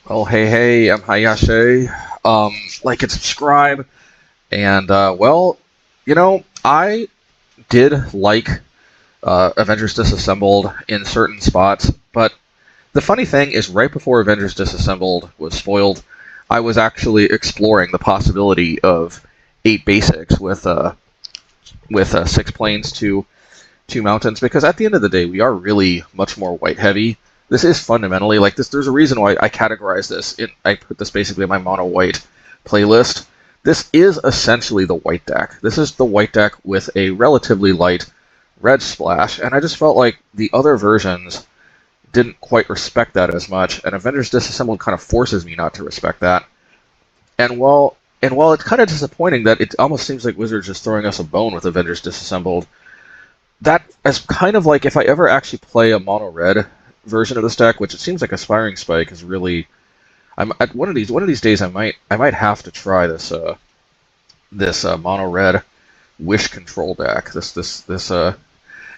Oh, hey, I'm Hayashi. Like and subscribe. And, I did like Avengers Disassembled in certain spots, but the funny thing is, right before Avengers Disassembled was spoiled, I was actually exploring the possibility of 8 basics with 6 planes, two mountains, because at the end of the day, we are really much more white heavy. This is fundamentally like this. There's a reason why I categorize this. I put this basically in my mono white playlist. This is essentially the white deck. This is the white deck with a relatively light red splash, and I just felt like the other versions didn't quite respect that as much, and Avengers Disassembled kind of forces me not to respect that. And while it's kind of disappointing that it almost seems like Wizards is throwing us a bone with Avengers Disassembled, that is kind of like if I ever actually play a mono red version of this deck, which it seems like Aspiring Spike is really. I'm at one of these days I might have to try this mono red Wish control deck.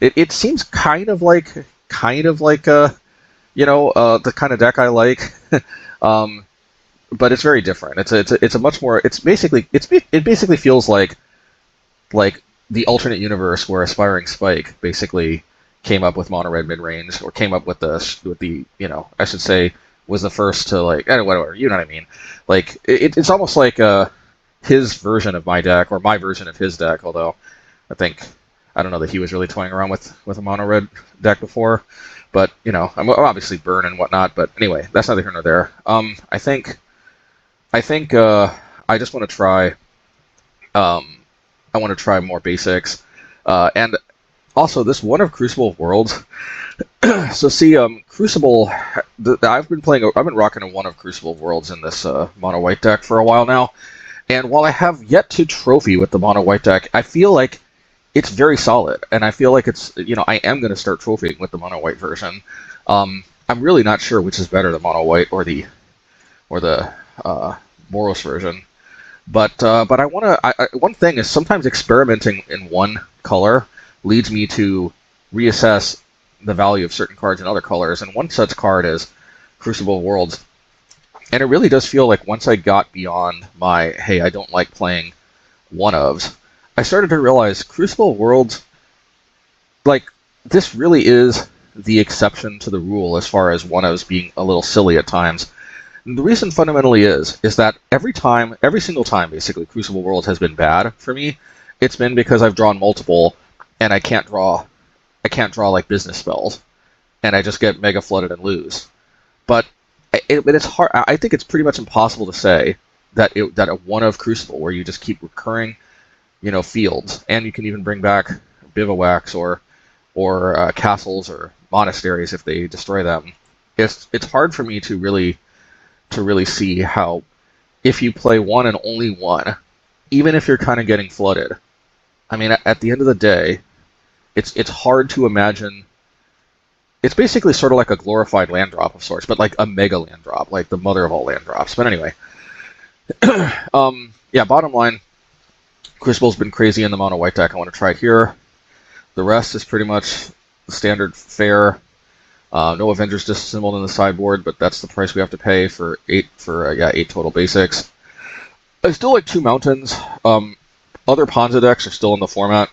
It seems kind of like the kind of deck I like. um, but it's very different. It's a much more. It basically feels like the alternate universe where Aspiring Spike basically came up with mono red mid range, or came up with the I should say was the first to whatever, you know what I mean. Like it's almost like his version of my deck, or my version of his deck. Although I don't know that he was really toying around with a mono red deck before, but I'm obviously burn and whatnot. But anyway, that's neither here nor there. I just want to try. I want to try more basics, and also this one of Crucible of Worlds. So see, Crucible. I've been rocking a one of Crucible of Worlds in this mono white deck for a while now, and while I have yet to trophy with the mono white deck, I feel like it's very solid, and I feel like I am going to start trophying with the mono white version. I'm really not sure which is better, the mono white or the Boros version. But I want to. One thing is, sometimes experimenting in one color leads me to reassess the value of certain cards in other colors, and one such card is Crucible of Worlds. And it really does feel like once I got beyond my hey, I don't like playing one-ofs, I started to realize Crucible of Worlds, like, this really is the exception to the rule as far as one-ofs being a little silly at times. The reason fundamentally is that every single time, basically, Crucible Worlds has been bad for me. It's been because I've drawn multiple, and I can't draw like business spells, and I just get mega flooded and lose. But it's hard. I think it's pretty much impossible to say that a one of Crucible where you just keep recurring, fields, and you can even bring back bivouacs or castles or monasteries if they destroy them. It's hard for me to really see how, if you play one and only one, even if you're kind of getting flooded, I mean, at the end of the day, it's hard to imagine. It's basically sort of like a glorified land drop of sorts, but like a mega land drop, like the mother of all land drops. But anyway, yeah. Bottom line, Crucible's been crazy in the mono white deck. I want to try it here. The rest is pretty much the standard fare. No Avengers Disassembled in the sideboard, but that's the price we have to pay for 8 total basics. I still like 2 mountains. Other Ponza decks are still in the format,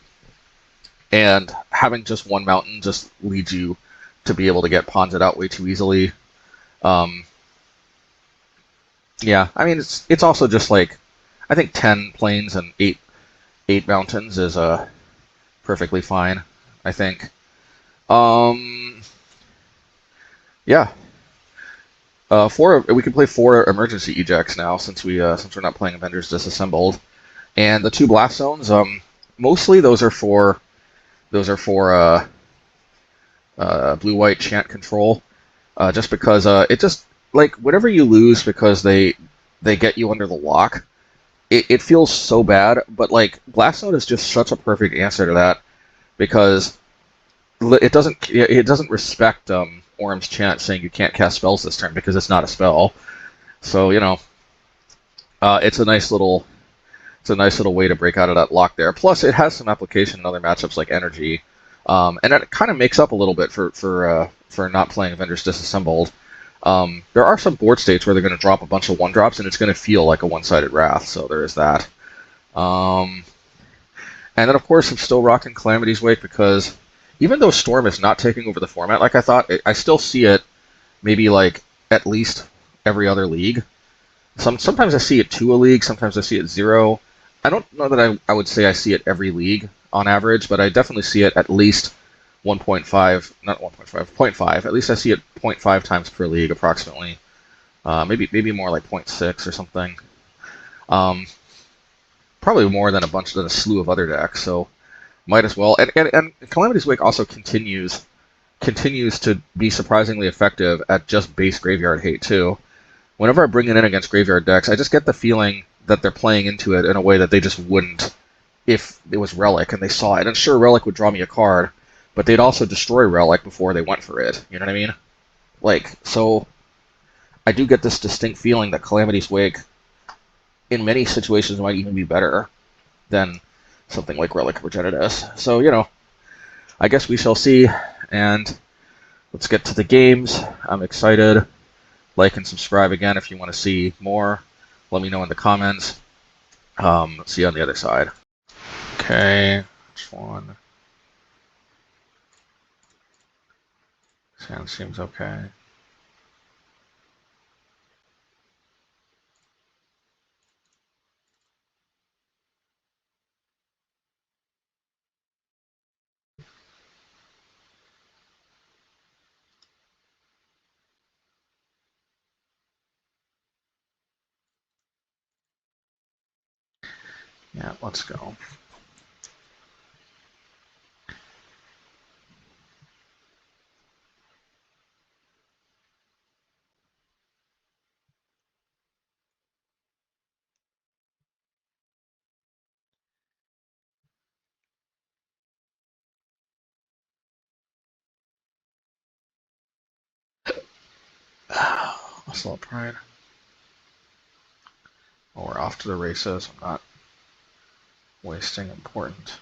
and having just one mountain just leads you to be able to get Ponza'd out way too easily. Yeah, I mean it's also just like, I think 10 plains and 8 mountains is perfectly fine, I think. Yeah. We can play 4 emergency ejects now, since we're not playing Avengers Disassembled, and the 2 blast zones. Mostly those are for blue-white chant control. Just because it just, like, whenever you lose because they get you under the lock, it feels so bad. But like, blast zone is just such a perfect answer to that, because it doesn't respect Orm's chant saying you can't cast spells this turn, because it's not a spell. So it's a nice little way to break out of that lock there. Plus, it has some application in other matchups like energy, and it kind of makes up a little bit for not playing Avengers Disassembled. There are some board states where they're going to drop a bunch of 1-drops, and it's going to feel like a one-sided Wrath, so there is that. And then, of course, I'm still rocking Calamity's Wake because even though Storm is not taking over the format like I thought, I still see it maybe like at least every other league. Sometimes I see it 2 a league, sometimes I see it 0. I don't know that I would say I see it every league on average, but I definitely see it at least 1.5, not 1.5, 0.5. At least I see it 0.5 times per league approximately. Maybe more like 0.6 or something. Probably more than a slew of other decks, so might as well. And Calamity's Wake also continues to be surprisingly effective at just base graveyard hate too. Whenever I bring it in against graveyard decks, I just get the feeling that they're playing into it in a way that they just wouldn't if it was Relic and they saw it. And sure, Relic would draw me a card, but they'd also destroy Relic before they went for it. You know what I mean? Like, so I do get this distinct feeling that Calamity's Wake, in many situations, might even be better than something like Relic Progenitus. So, I guess we shall see, and let's get to the games. I'm excited. Like and subscribe again if you want to see more. Let me know in the comments. See you on the other side. Okay, which one? Sound seems okay. Yeah, let's go. Assault Pride. Well, we're off to the races. I'm not wasting important.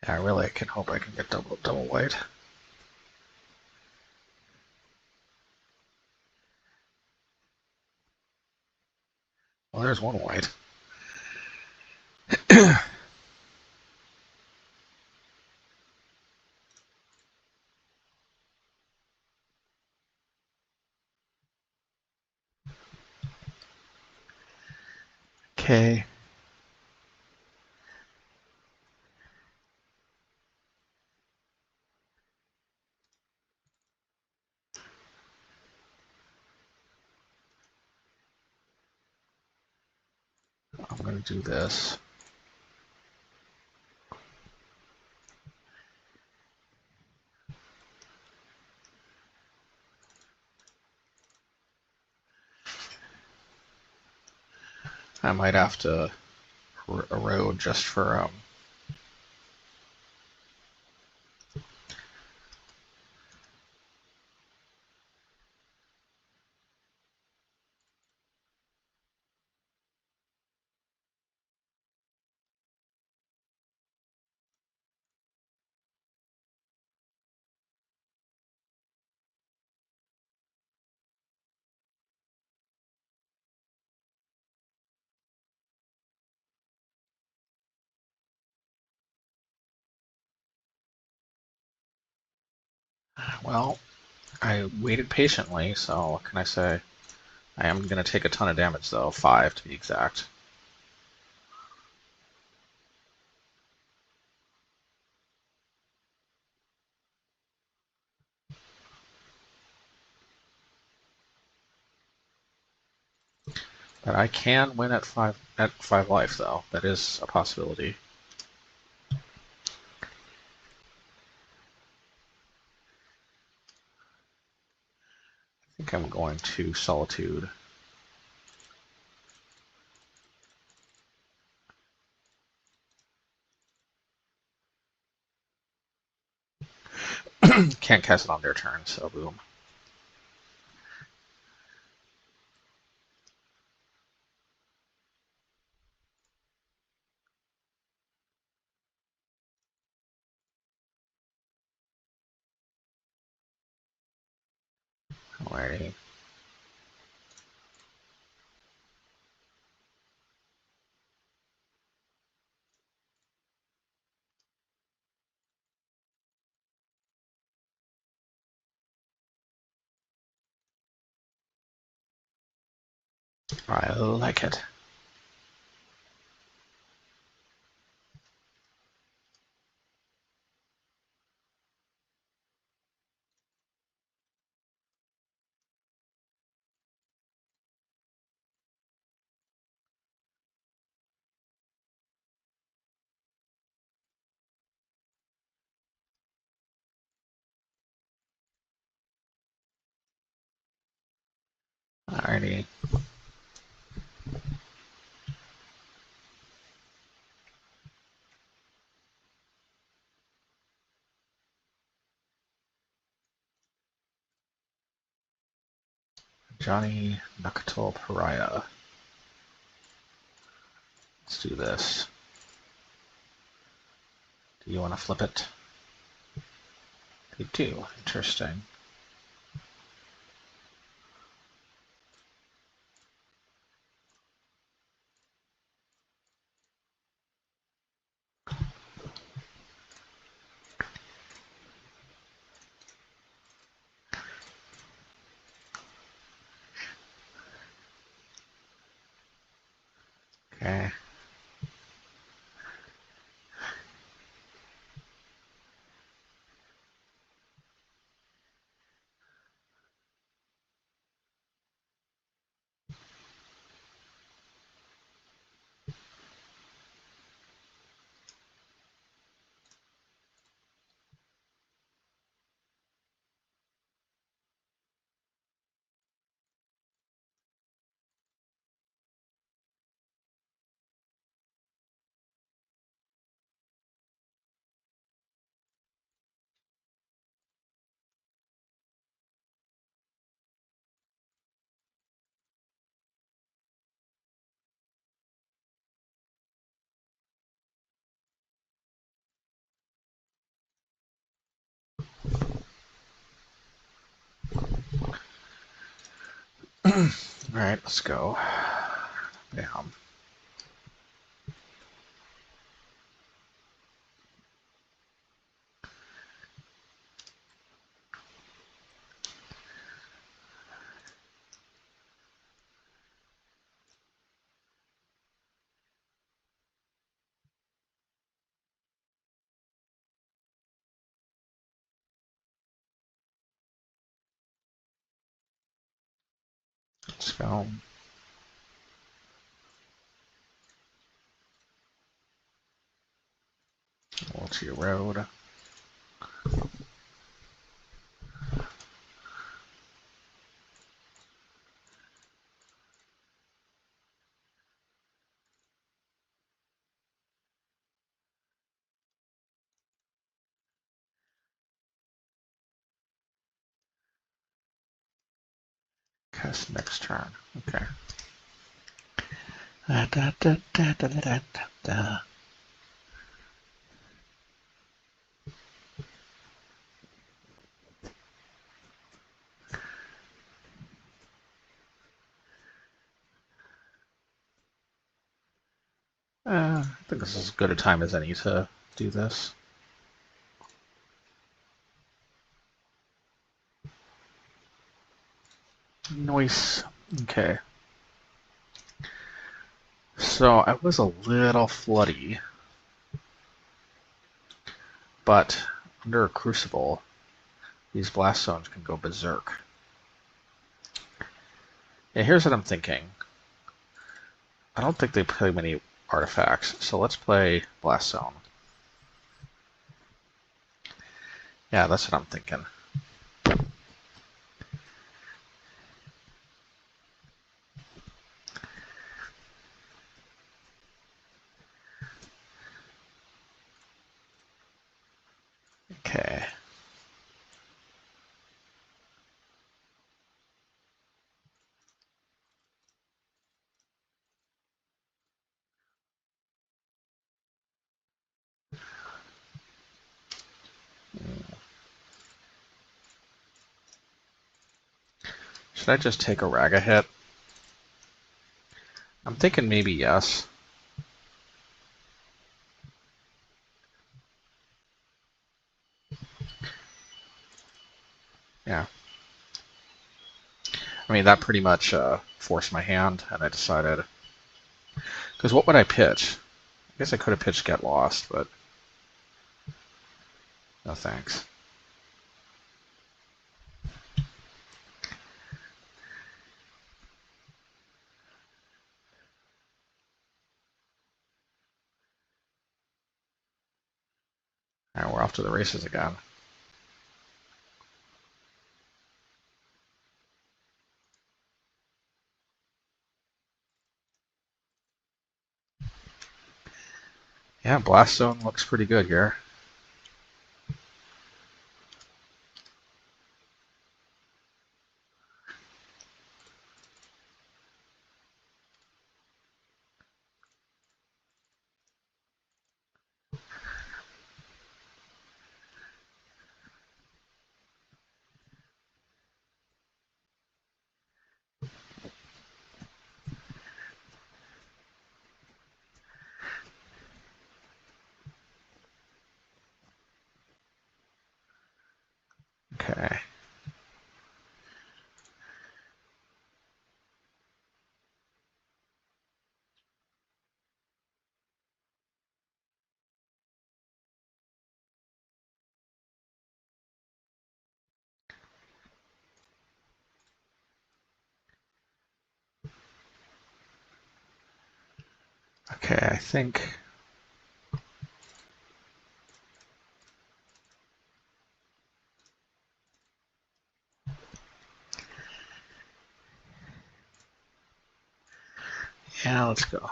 Yeah, I really can hope I can get double white. Well, there's one white. Okay. I'm going to do this. I might have to erode just for well, I waited patiently, so what can I say? I am going to take a ton of damage, though. 5 to be exact. But I can win at 5 life, though. That is a possibility. I think I'm going to Solitude. Can't cast it on their turn, so boom. Alrighty. I like it. Alrighty. Johnny Nakato Pariah. Let's do this. Do you want to flip it? They do. Interesting. Okay. Alright, let's go. Bam. Let's go. Multi road. Cast next turn. Okay. Da, da, da, da, da, da, da, da. I think this is as good a time as any to do this. Nice. Okay. So I was a little floody, but under a Crucible, these blast zones can go berserk. Yeah, here's what I'm thinking. I don't think they play many artifacts, so let's play blast zone. Yeah, that's what I'm thinking. Okay. Should I just take a Raga hit? I'm thinking maybe yes. Yeah. I mean, that pretty much forced my hand, and I decided... Because what would I pitch? I guess I could have pitched Get Lost, but... No thanks. Alright, we're off to the races again. Yeah, Blast Zone looks pretty good here. Okay. Okay, I think... Yeah, let's go.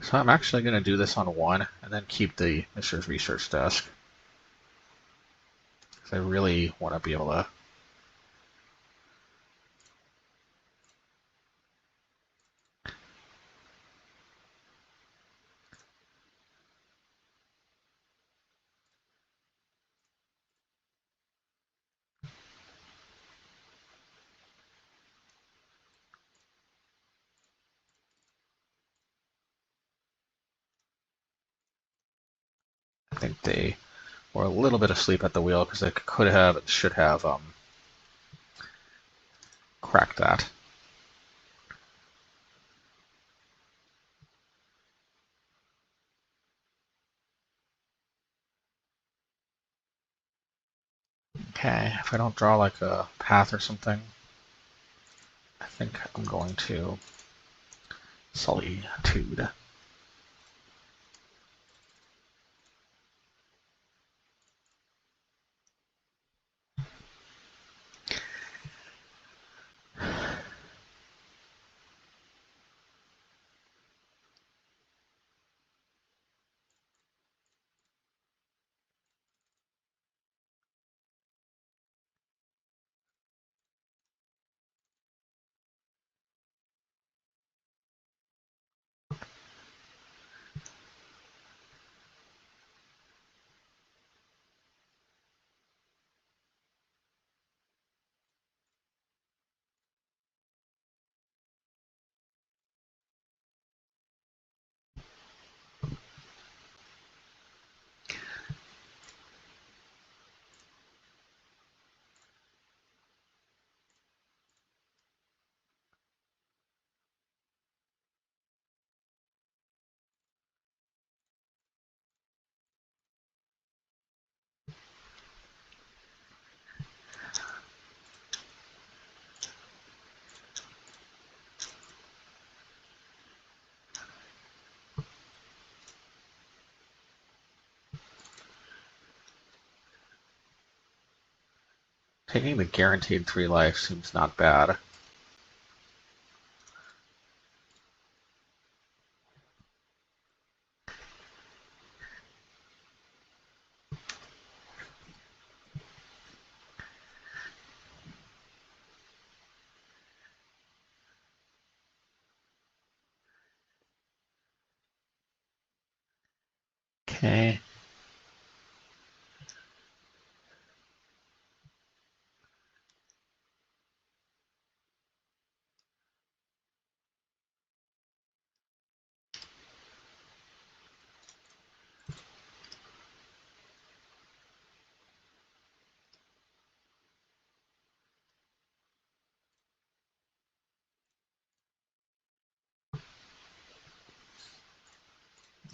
So I'm actually going to do this on one, and then keep the Mr. Research Desk. Because I really want to be able to... I think they were a little bit asleep at the wheel, because they could have and should have cracked that. Okay, if I don't draw like a path or something, I think I'm going to Solitude. Taking the guaranteed 3 life seems not bad. Okay.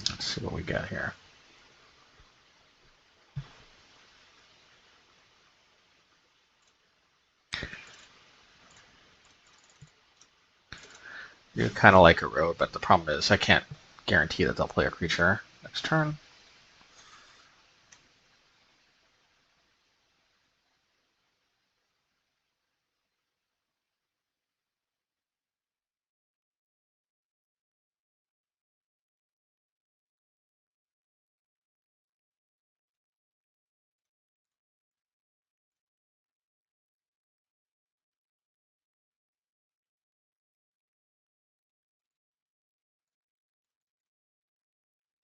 Let's see what we get here. You're kind of like a road, but the problem is I can't guarantee that they'll play a creature next turn.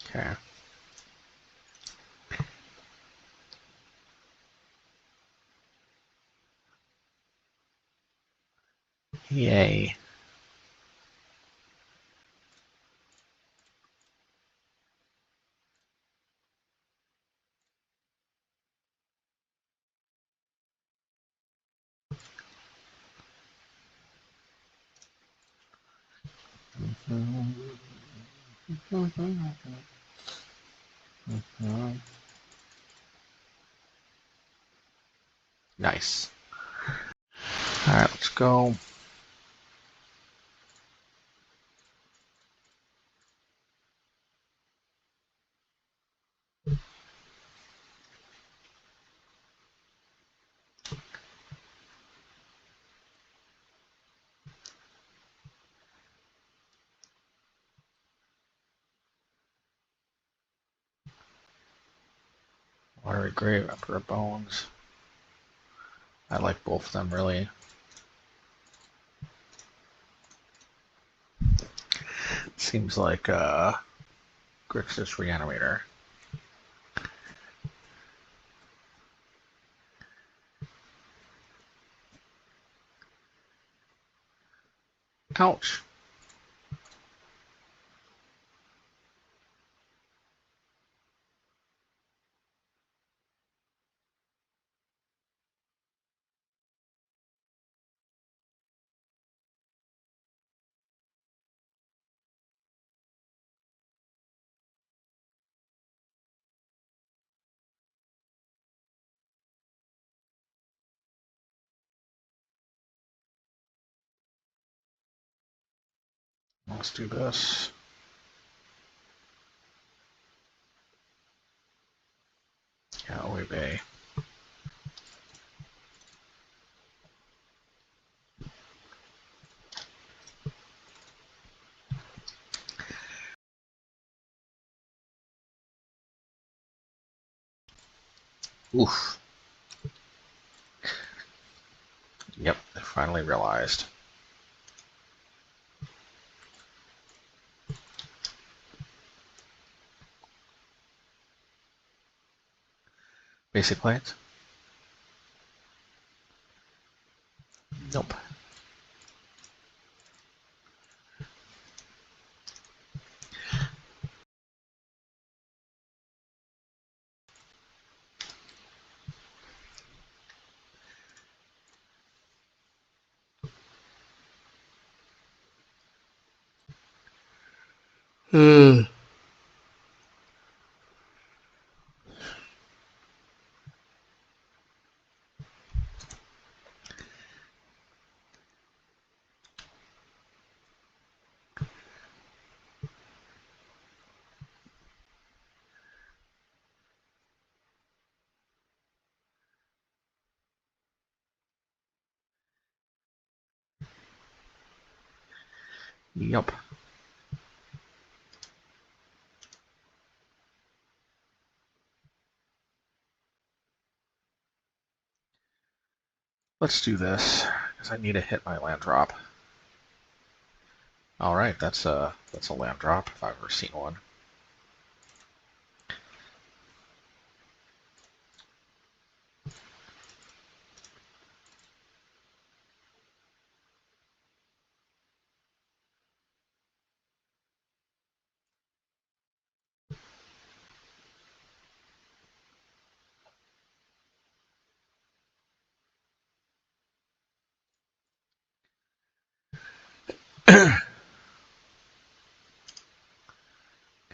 Okay. Yay. Nice. All right, let's go. Watery Grave, Emperor Bones. I like both of them, really. Seems like Grixis Reanimator. Ouch. Let's do this. Yeah, Bay. Oof. Yep, I finally realized. Basic plates? Nope. Hmm. Yup. Let's do this, because I need to hit my land drop. Alright, that's a land drop, if I've ever seen one.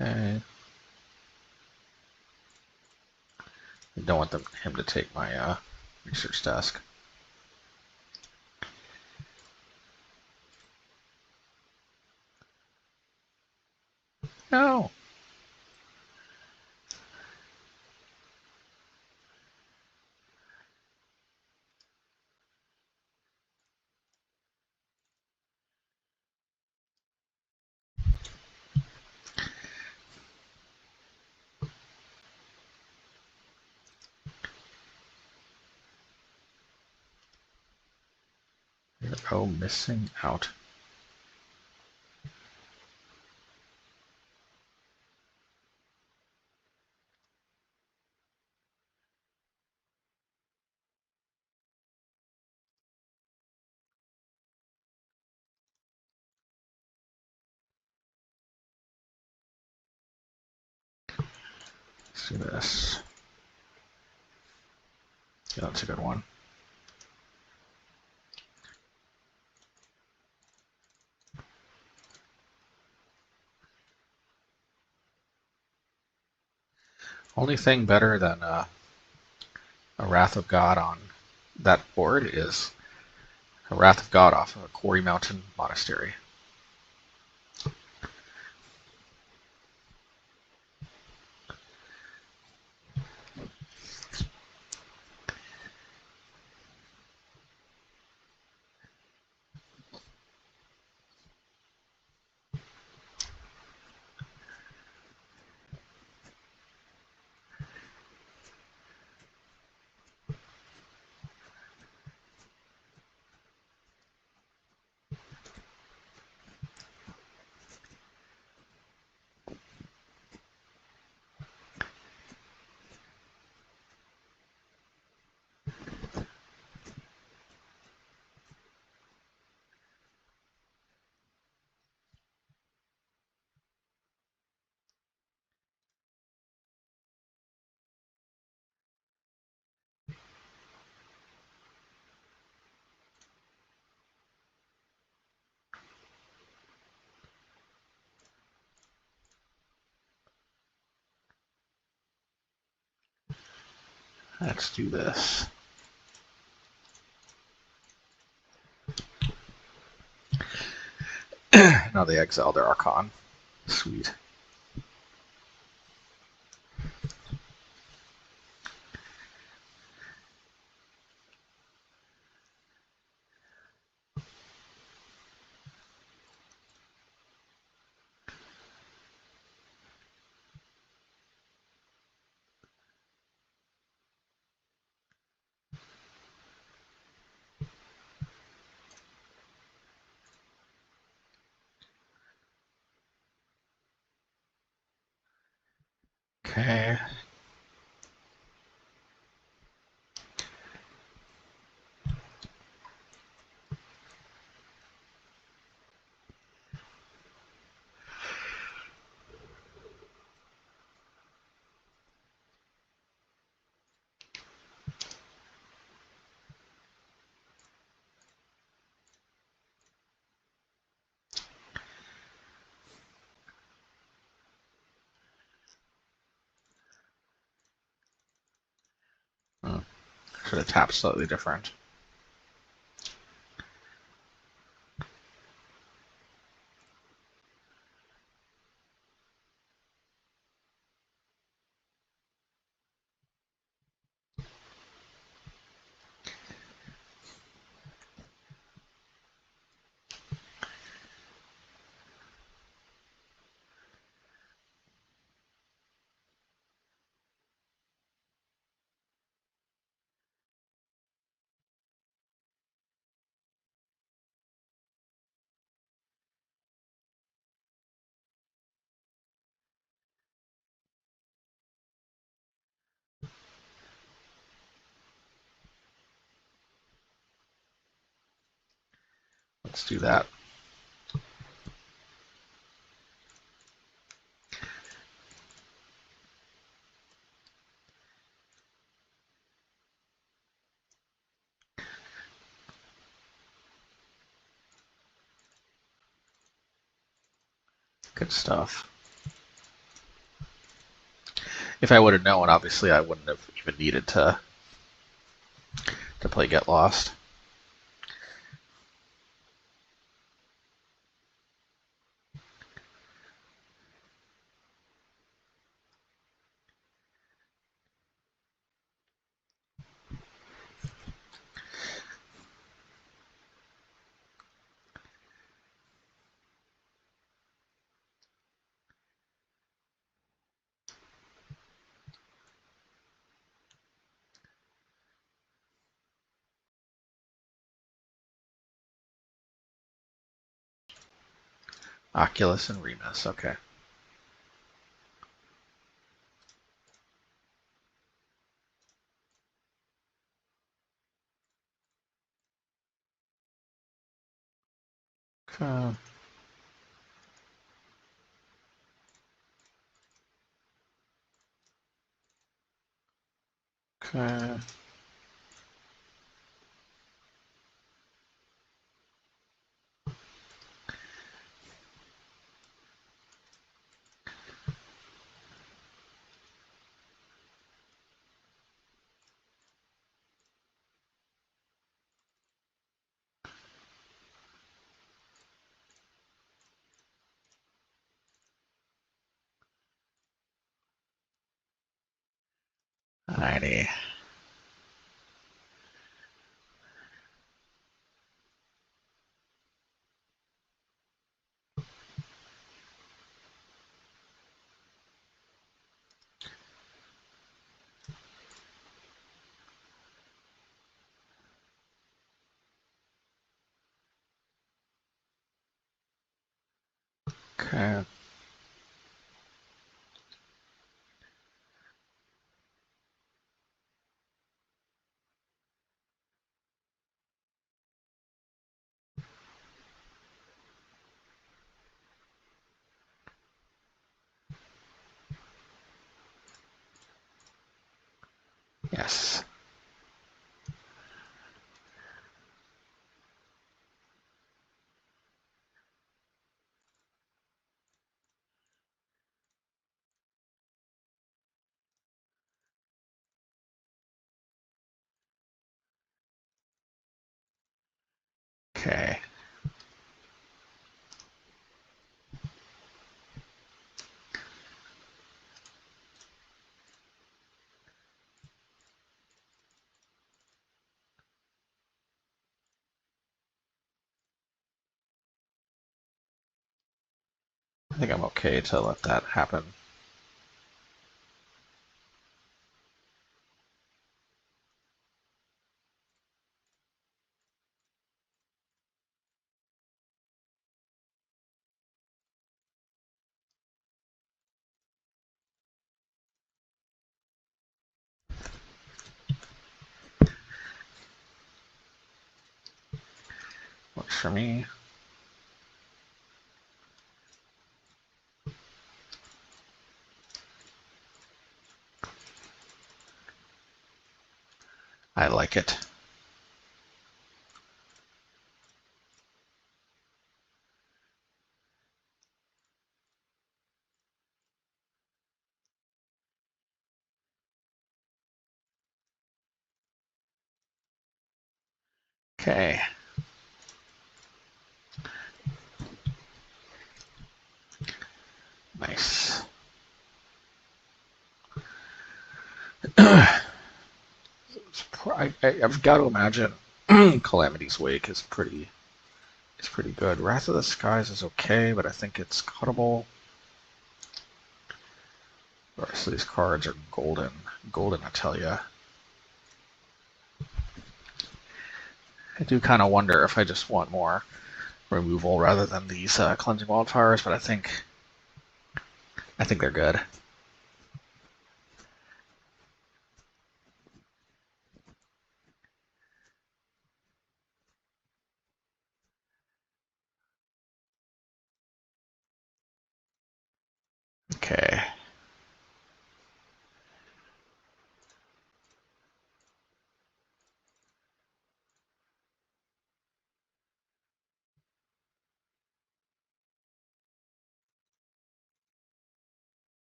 Okay. I don't want him to take my research desk. No. Oh, missing out. Let's do this. Yeah, that's a good one. Only thing better than a Wrath of God on that board is a Wrath of God off of a Quarry Mountain Monastery. Let's do this. Now they exile their Archon. Sweet. Okay. Should have tapped slightly different. Let's do that. Good stuff. If I would have known, obviously I wouldn't have even needed to play Get Lost. Oculus and Remus, okay. Okay. Okay. Alrighty. Okay. Yes. Okay. I think I'm okay to let that happen. Works for me. I like it. Okay. Nice. I've got to imagine Calamity's Wake is pretty good. Wrath of the Skies is okay, but I think it's cuttable. The rest of these cards are golden. Golden, I tell ya. I do kind of wonder if I just want more removal rather than these Cleansing Wildfires, but I think they're good.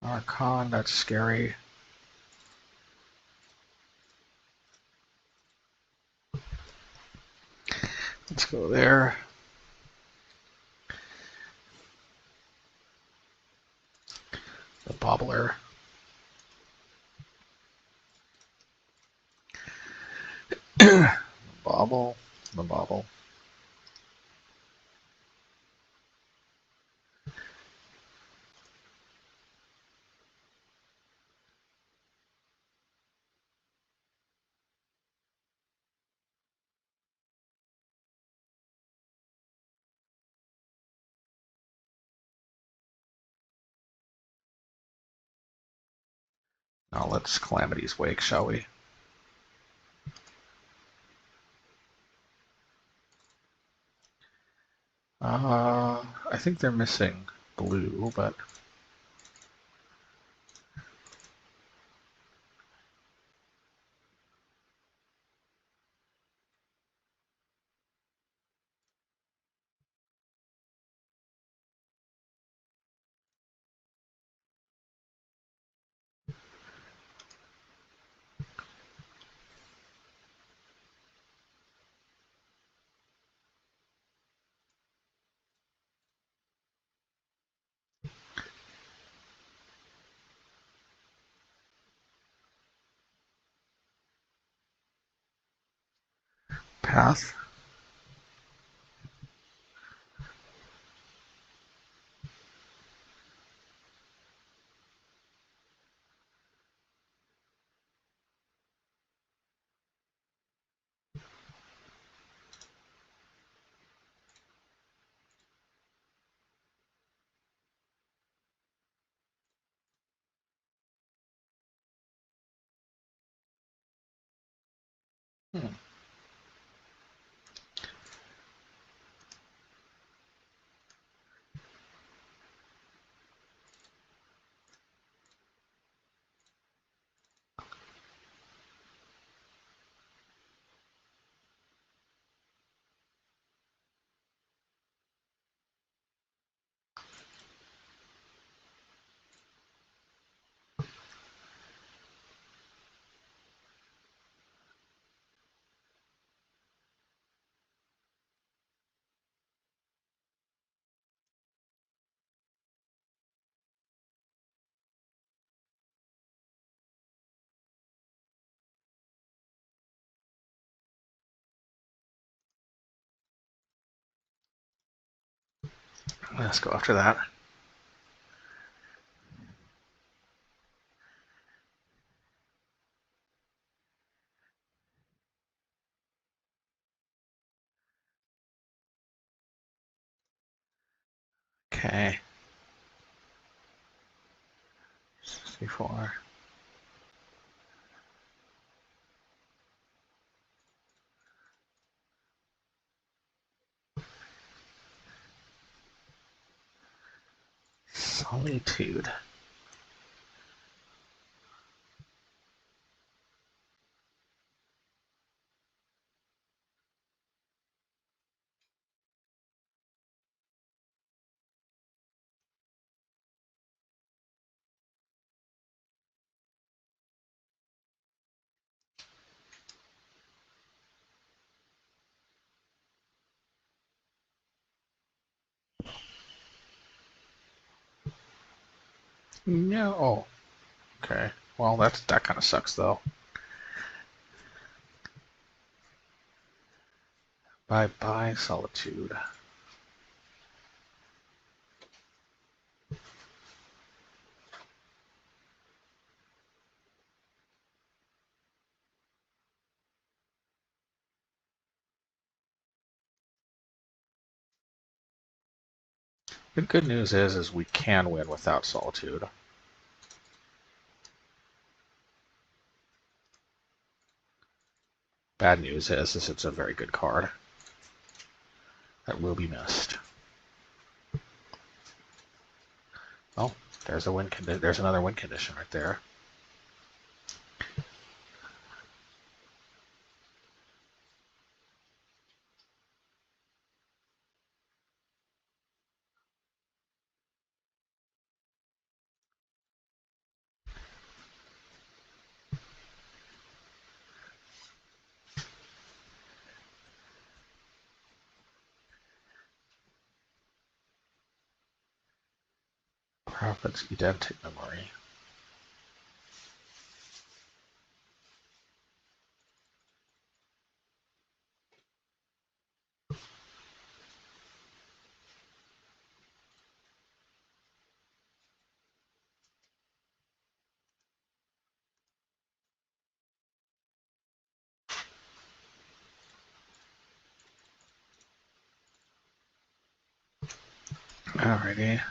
Archon, that's scary. Let's go there. The Bobbler. Bobble. The Bobble. Now let's Calamity's Wake, shall we? I think they're missing blue, but... Path. Let's go after that. Okay. 64. Solitude. No. Oh. Okay. Well, that kind of sucks, though. Bye-bye, Solitude. The good news is we can win without Solitude. Bad news is it's a very good card that will be missed. Oh, there's a win. There's another win condition right there. Prophet's Eidentic Memory. Alrighty.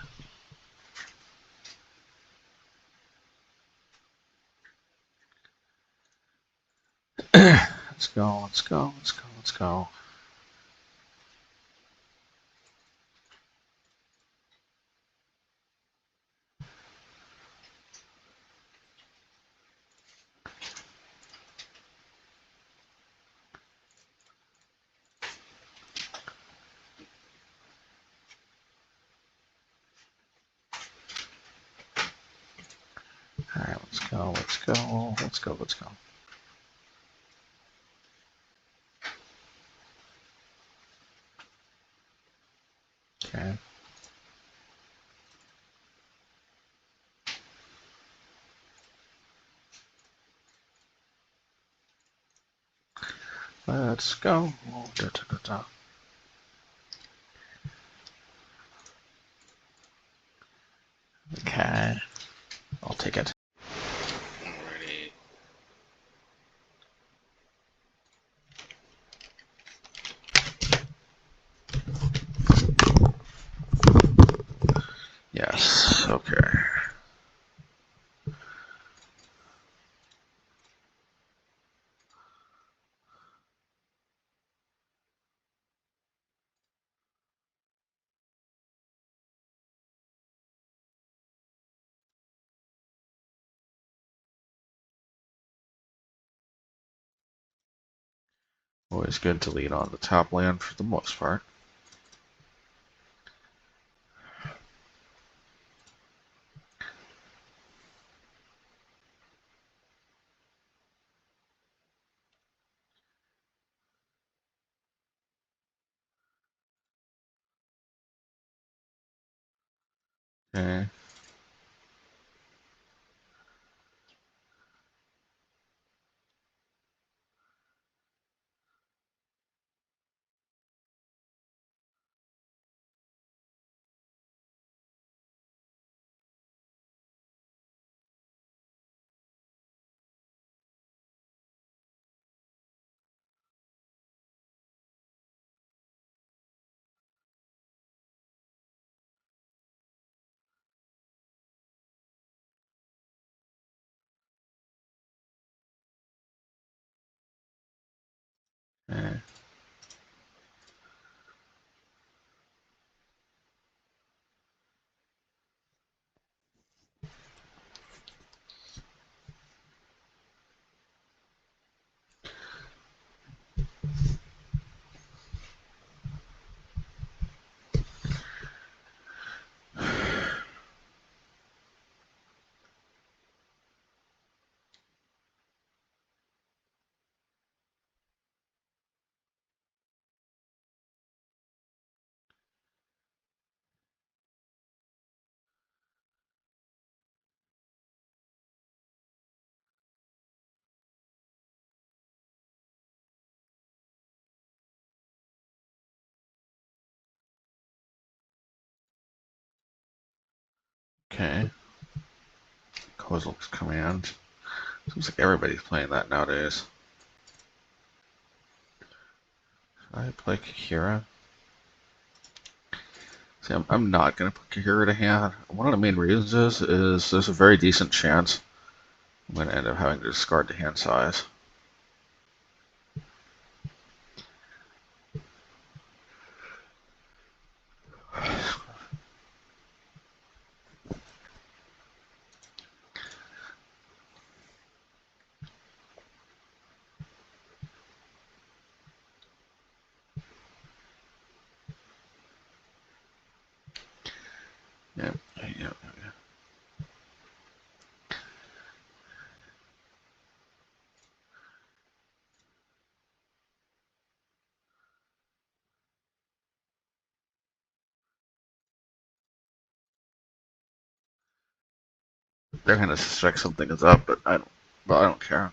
Let's go, let's go, let's go, let's go. Alright, let's go, let's go, let's go, let's go. Okay. Let's go. Da, da, da, da. Okay. I'll take it. Alrighty. Yes, okay. Always good to lead on the top land for the most part. Okay. Okay. Okay. Kozilek's Command. Seems like everybody's playing that nowadays. Should I play Kahira? See, I'm not going to put Kahira to hand. One of the main reasons is there's a very decent chance I'm going to end up having to discard the hand size. Yeah, yeah. They're gonna suspect something is up, but I don't care.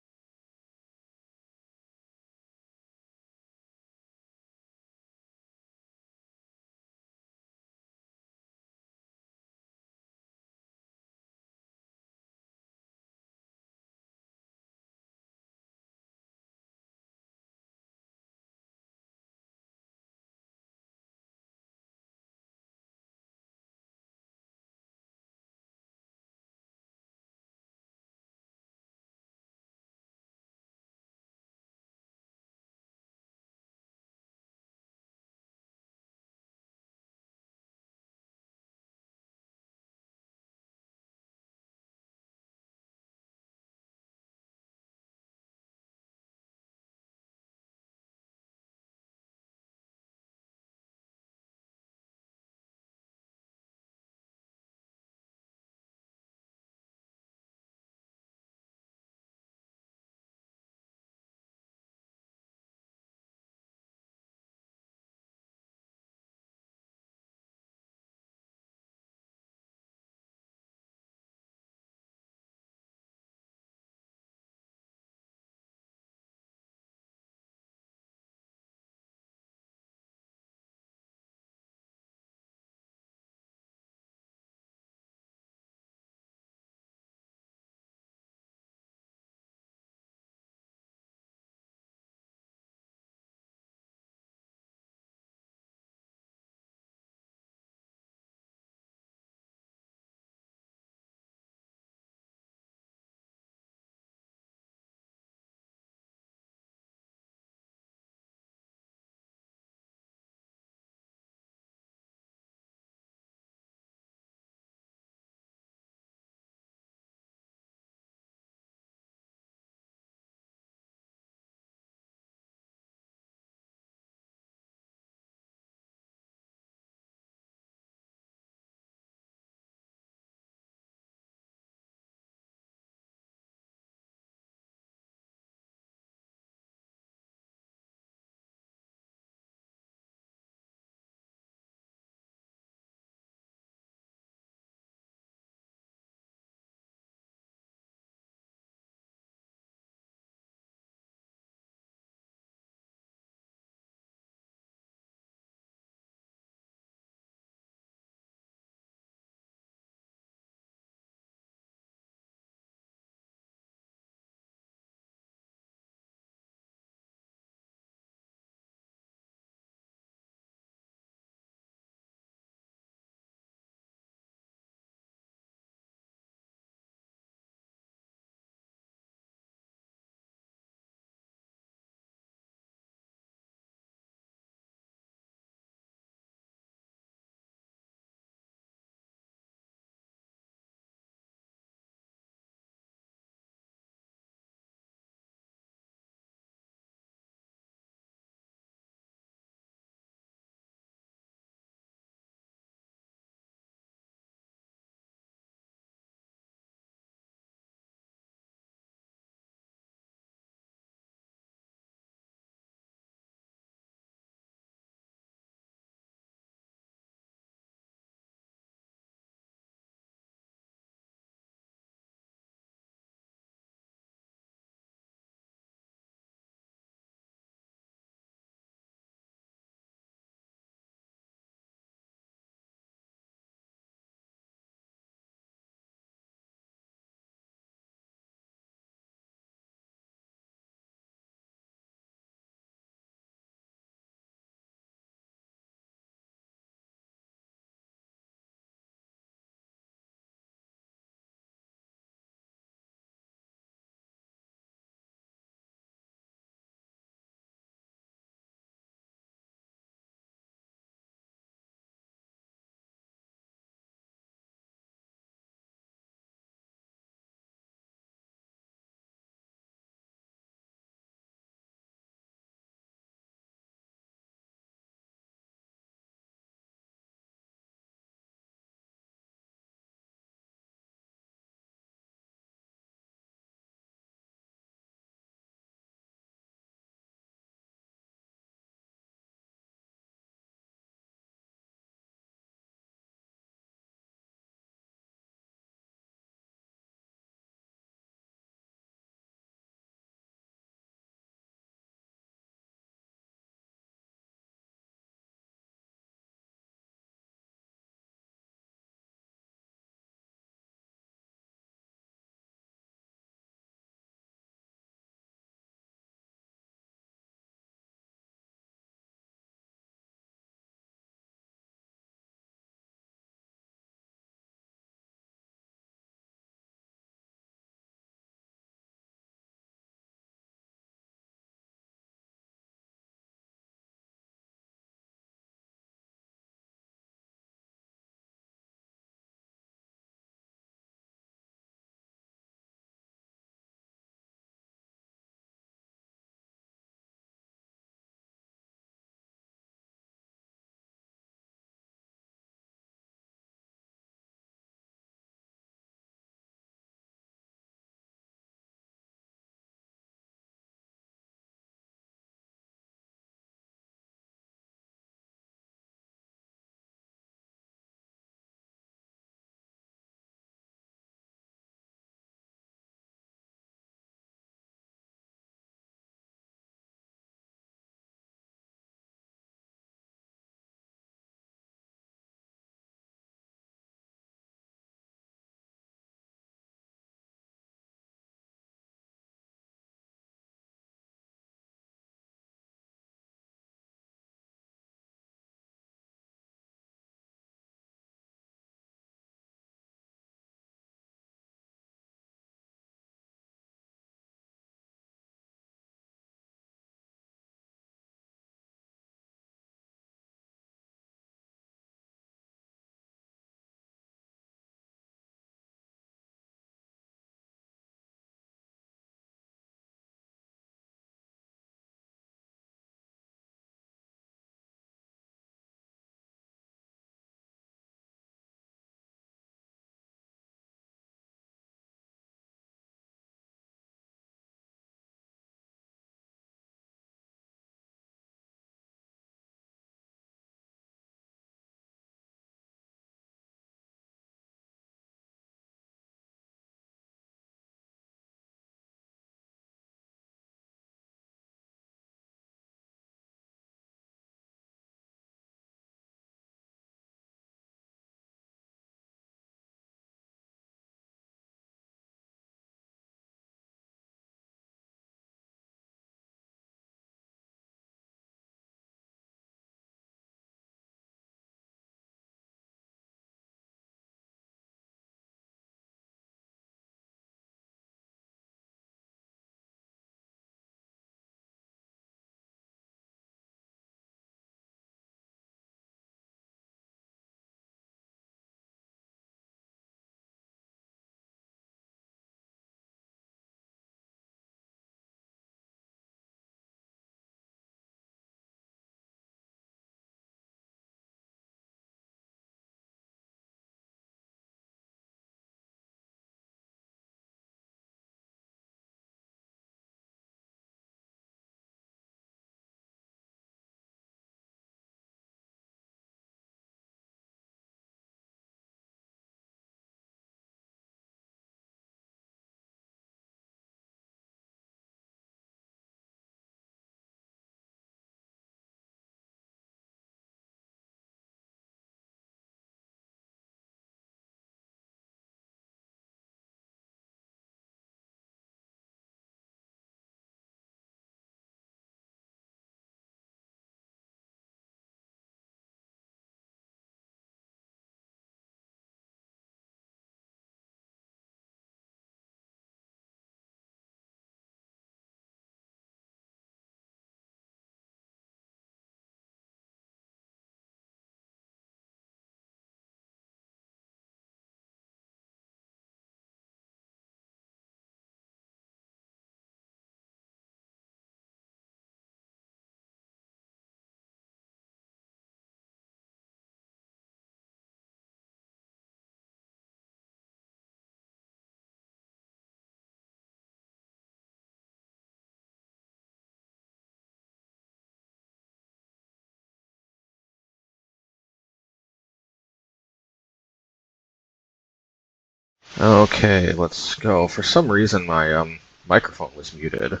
Okay, let's go. For some reason, my microphone was muted.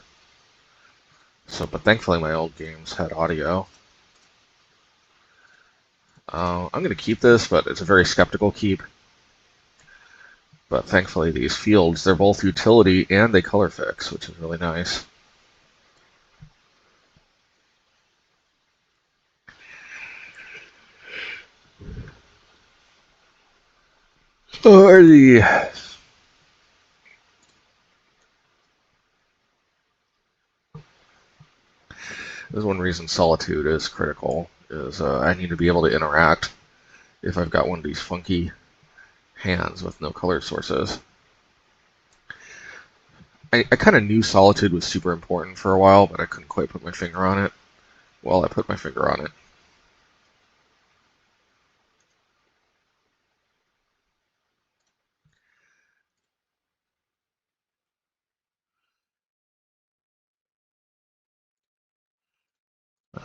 But thankfully my old games had audio. I'm going to keep this, but it's a very skeptical keep. But thankfully these fields, they're both utility and they color fix, which is really nice. Alrighty. There's one reason solitude is critical, is I need to be able to interact if I've got one of these funky hands with no color sources. I kind of knew solitude was super important for a while, but I couldn't quite put my finger on it. Well, I put my finger on it.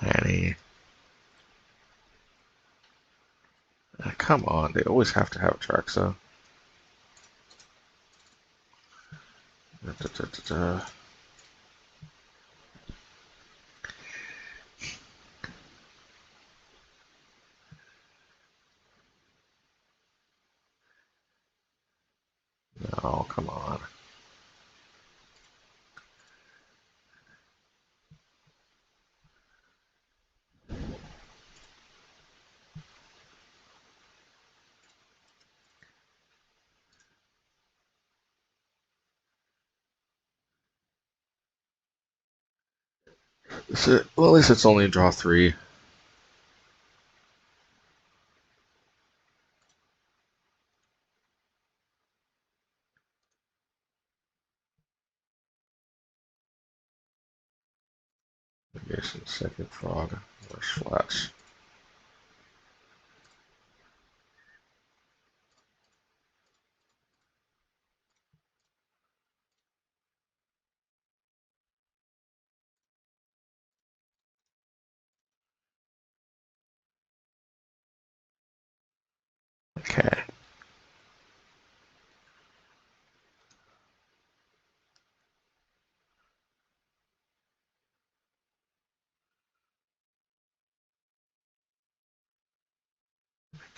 Annie. Come on, they always have to have Traxa. Da, da, da, da. No, come on. Well, at least it's only draw 3. Negation, second frog, or Flash. Okay.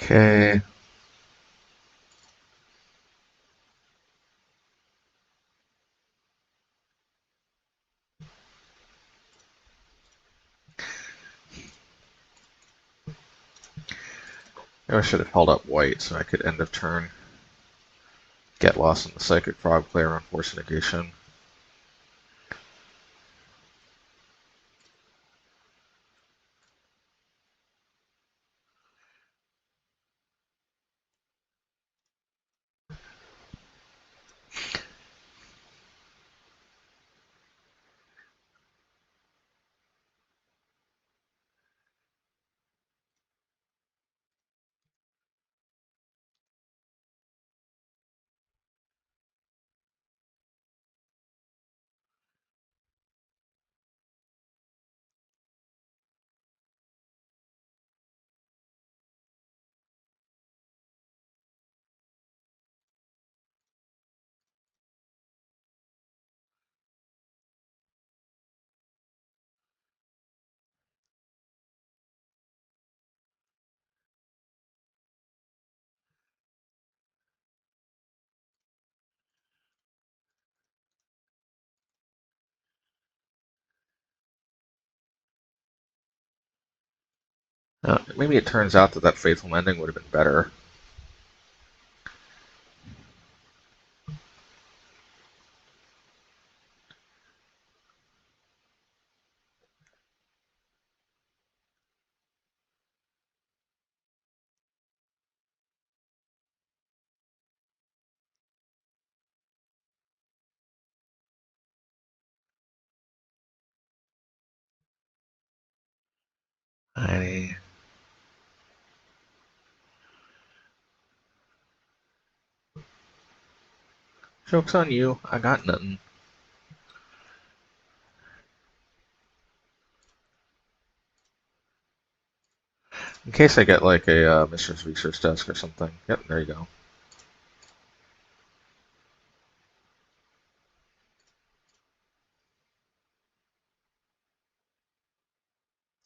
Okay. Maybe I should have held up white so I could end of turn get lost in the psychic frog player on force negation. Maybe it turns out that that faithful ending would have been better. I... Joke's on you. I got nothing. In case I get like a Mistress Research Desk or something. Yep, there you go.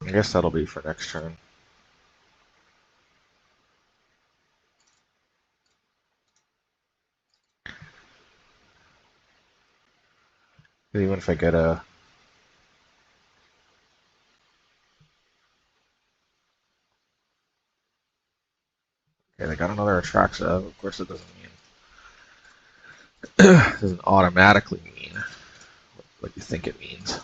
I guess that'll be for next turn. Even if I get a... Okay, they got another Atraxa. Of course it doesn't mean... it doesn't automatically mean what you think it means.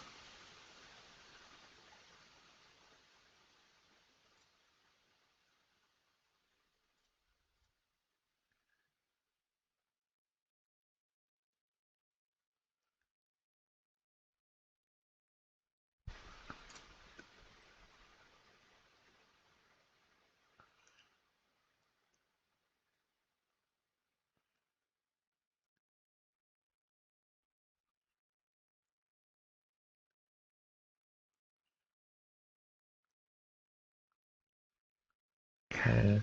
Okay.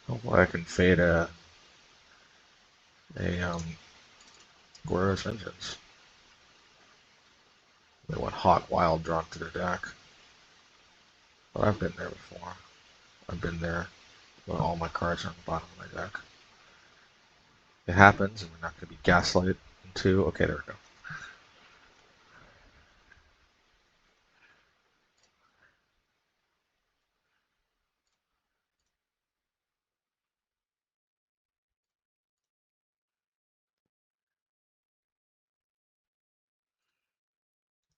Hopefully I can fade a Boros Vengeance. They went hot wild drawn to their deck. But I've been there before. I've been there when all my cards are on the bottom of my deck. It happens, and we're not going to be gaslighted into... Okay, there we go.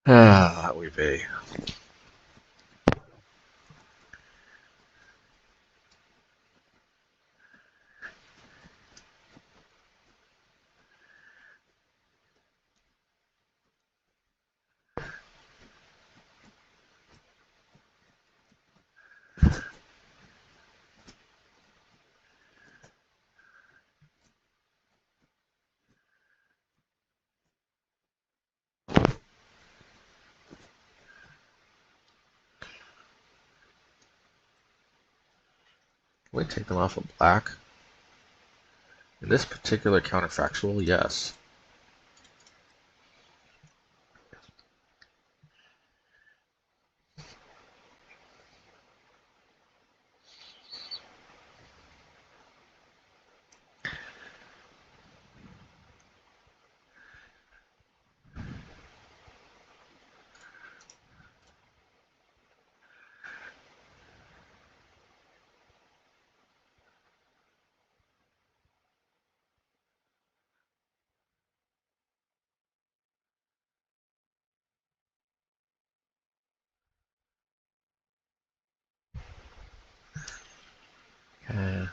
Ah, that we be. Can we take them off of black? In this particular counterfactual, yes. Okay.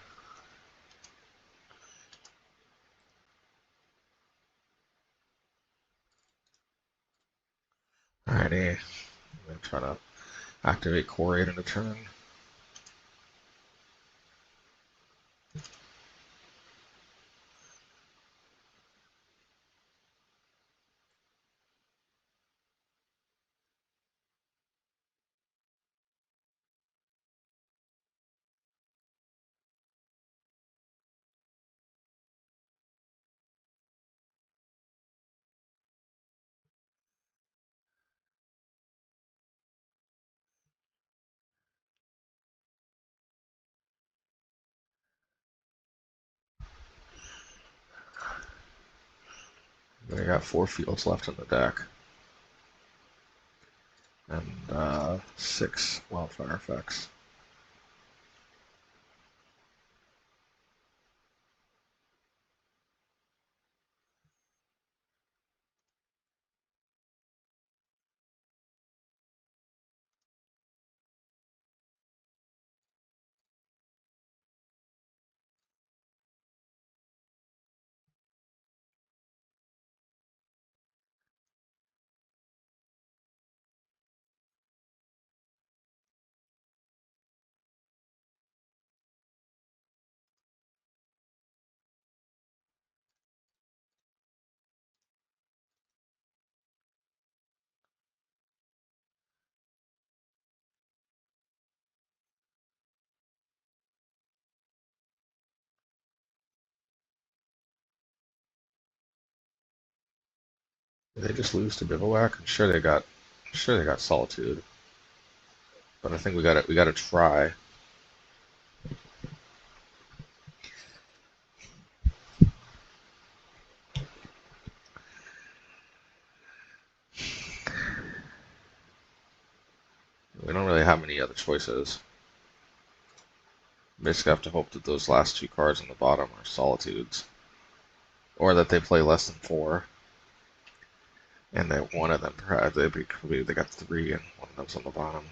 Alrighty. I'm going to try to activate Core 8 in a turn. I got 4 fields left in the deck. And 6 wildfire effects. Did they just lose to Bivouac? I'm sure they got Solitude. But I think we gotta try. We don't really have many other choices. Basically have to hope that those last two cards on the bottom are Solitudes. Or that they play less than 4. And that one of them, perhaps, they got 3 and one of them's on the bottom.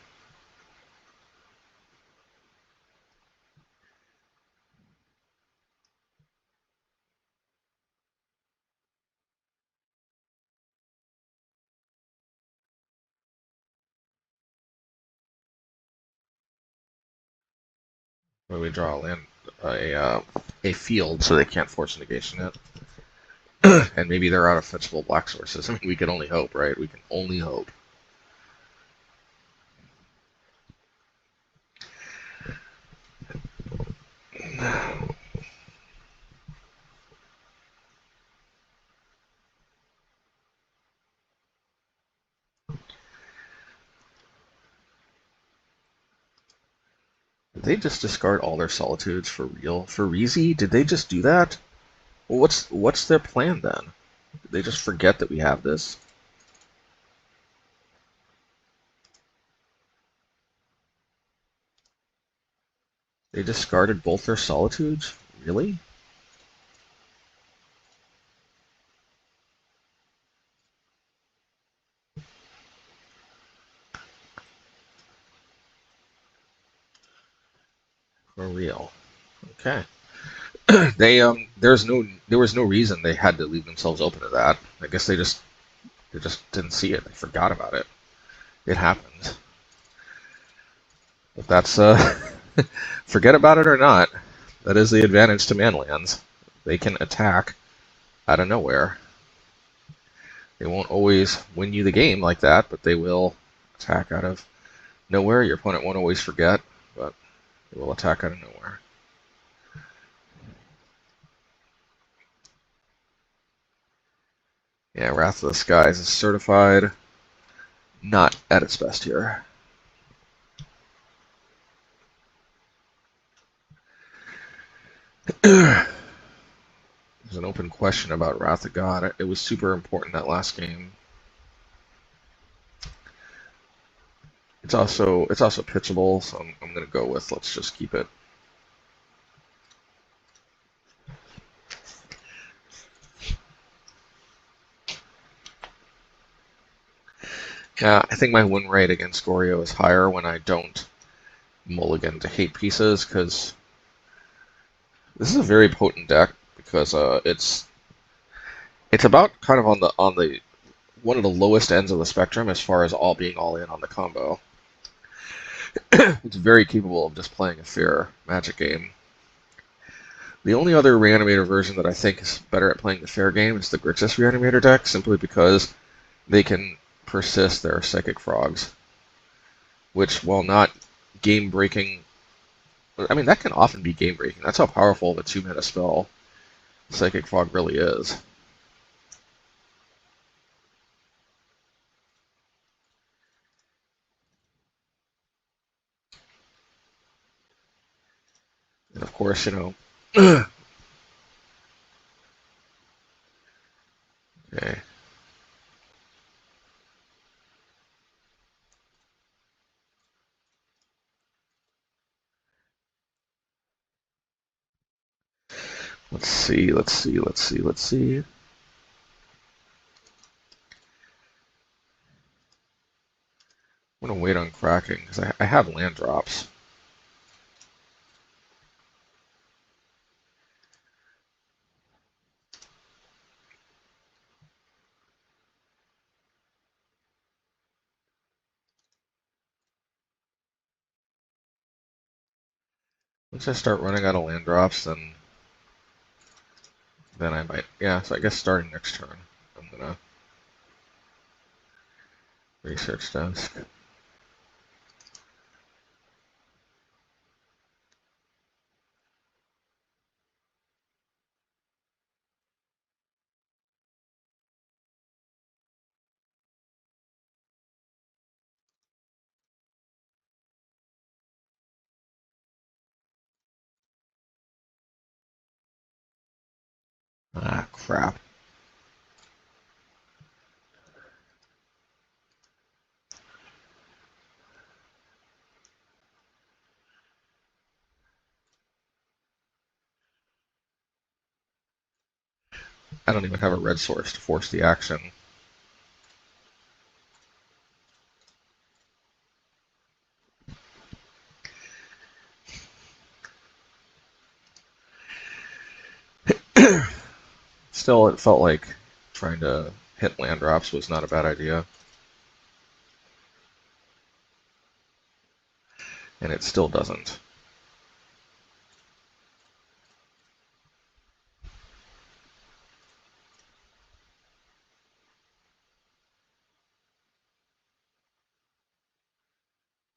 Where we draw a land, a field, so they can't force negation it. And maybe they're out of fetchable black sources. I mean, we can only hope, right? We can only hope. Did they just discard all their solitudes for real? For Reezy? Did they just do that? Well, what's their plan then? Did they just forget that we have this? They discarded both their solitudes? Really? For real. Okay. There was no reason they had to leave themselves open to that. I guess they just didn't see it. They forgot about it. It happens. But that's forget about it or not. That is the advantage to manlands. They can attack out of nowhere. They won't always win you the game like that, but they will attack out of nowhere. Your opponent won't always forget, but they will attack out of nowhere. Yeah, Wrath of the Skies is certified not at its best here. There's an open question about Wrath of God. It was super important that last game. It's also pitchable, so I'm gonna go with let's just keep it. Yeah, I think my win rate against Goryo is higher when I don't mulligan to hate pieces, because this is a very potent deck because it's about kind of on the one of the lowest ends of the spectrum as far as being all in on the combo. It's very capable of just playing a fair Magic game. The only other Reanimator version that I think is better at playing the fair game is the Grixis Reanimator deck, simply because they can persist their Psychic Frogs, which, while not game-breaking, I mean, that can often be game-breaking. That's how powerful the 2-mana spell Psychic Frog really is. And of course, okay. Let's see. I'm gonna wait on cracking because I have land drops. Once I start running out of land drops, then I might. Yeah, so I guess starting next turn, I'm gonna research desk. crap. I don't even have a red source to force the action. Still, it felt like trying to hit land drops was not a bad idea. And it still doesn't.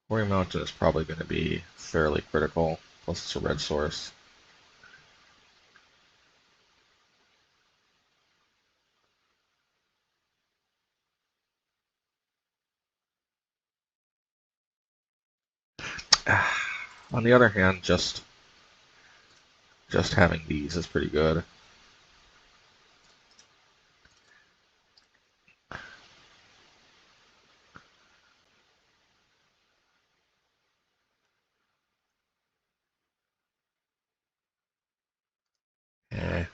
Quarry Mountain is probably going to be fairly critical, plus it's a red source. On the other hand, just having these is pretty good. Eh.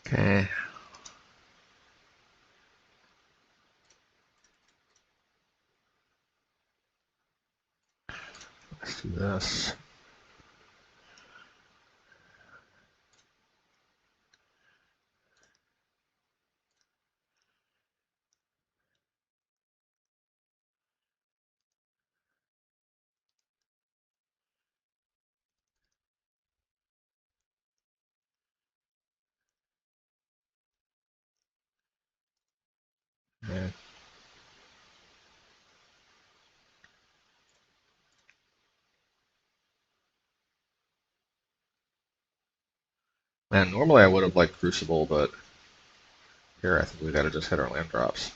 Okay. Let's do this. Eh. Man, normally I would have liked Crucible, but here I think we gotta just hit our land drops.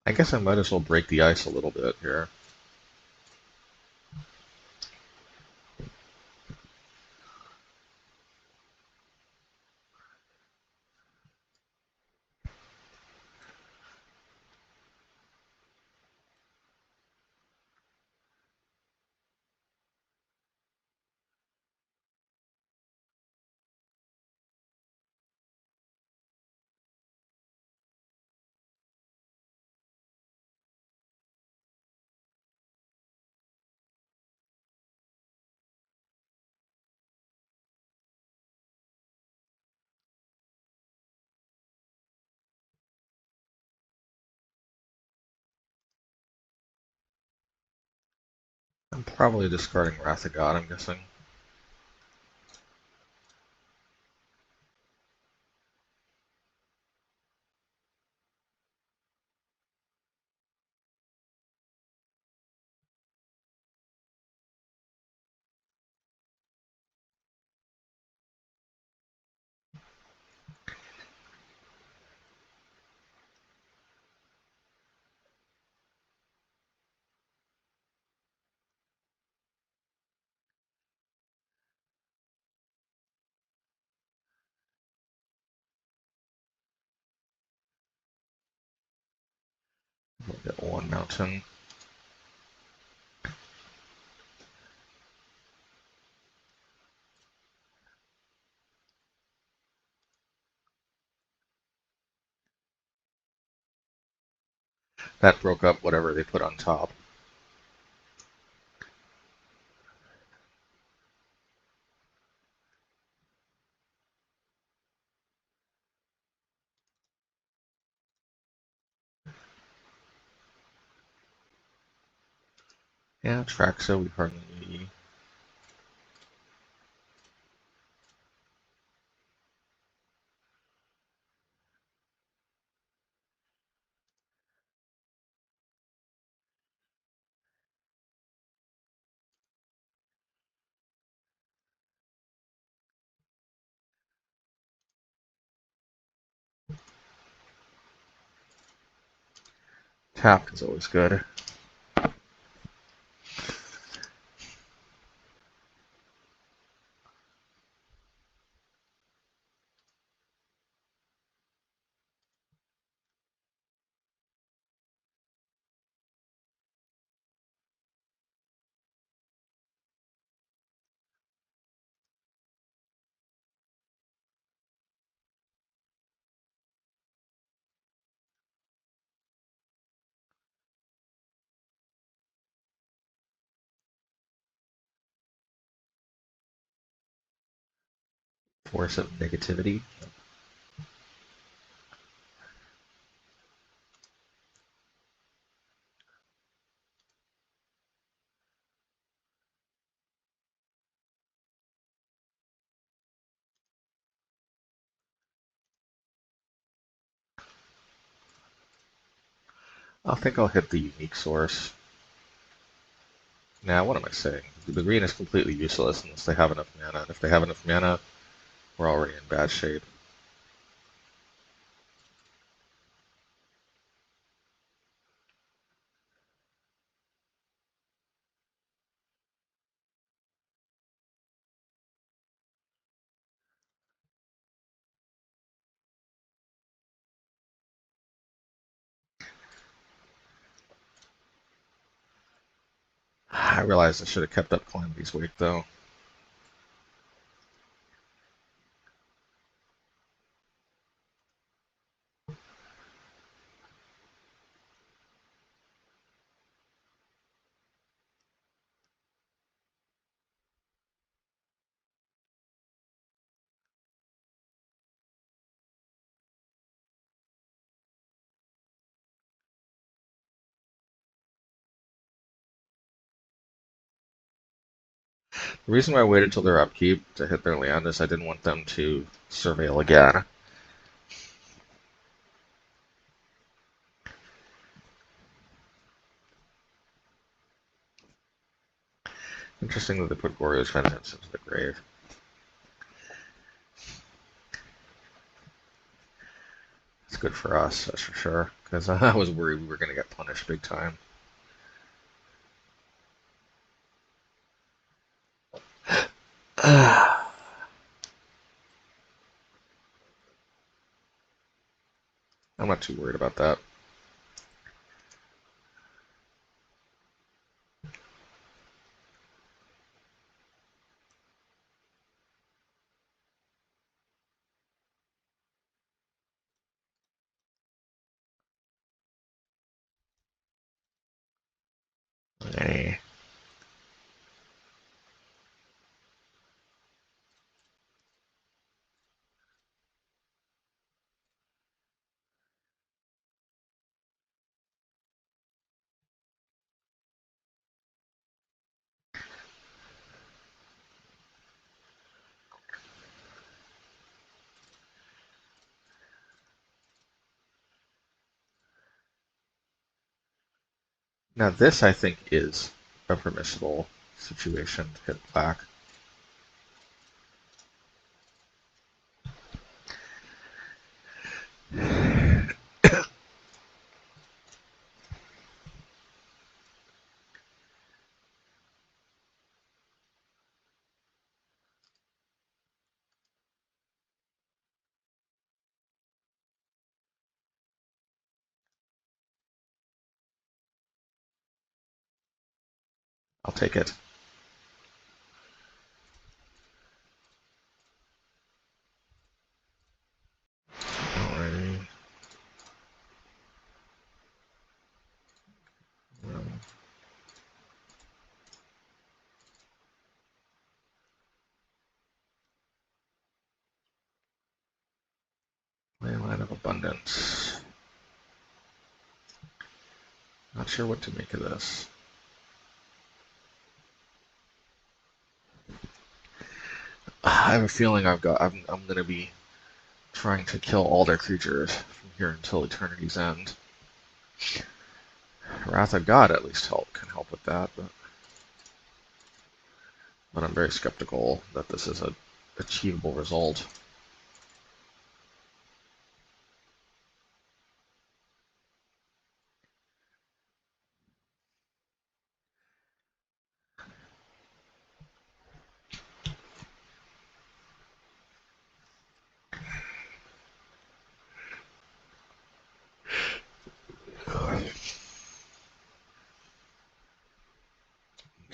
I guess I might as well break the ice a little bit here. I'm probably discarding Wrath of God, I'm guessing. We'll get one mountain. That broke up whatever they put on top. Yeah, Traxa we hardly need. Tap is always good. Force of negativity. I think I'll hit the unique source. Now, what am I saying? The green is completely useless unless they have enough mana. And if they have enough mana, we're already in bad shape. I realized I should have kept up Calamity's Wake, though. The reason why I waited till their upkeep to hit their land is I didn't want them to surveil again. Interesting that they put Goryo's Vengeance into the grave. It's good for us, that's for sure, because I was worried we were going to get punished big time. I'm not too worried about that. Hey. Now this, I think, is a permissible situation to hit black. I'll take it. Alrighty. Well, Leyline of Abundance. Not sure what to make of this. I have a feeling I'm going to be trying to kill all their creatures from here until eternity's end. Wrath of God at least can help with that, but I'm very skeptical that this is a achievable result.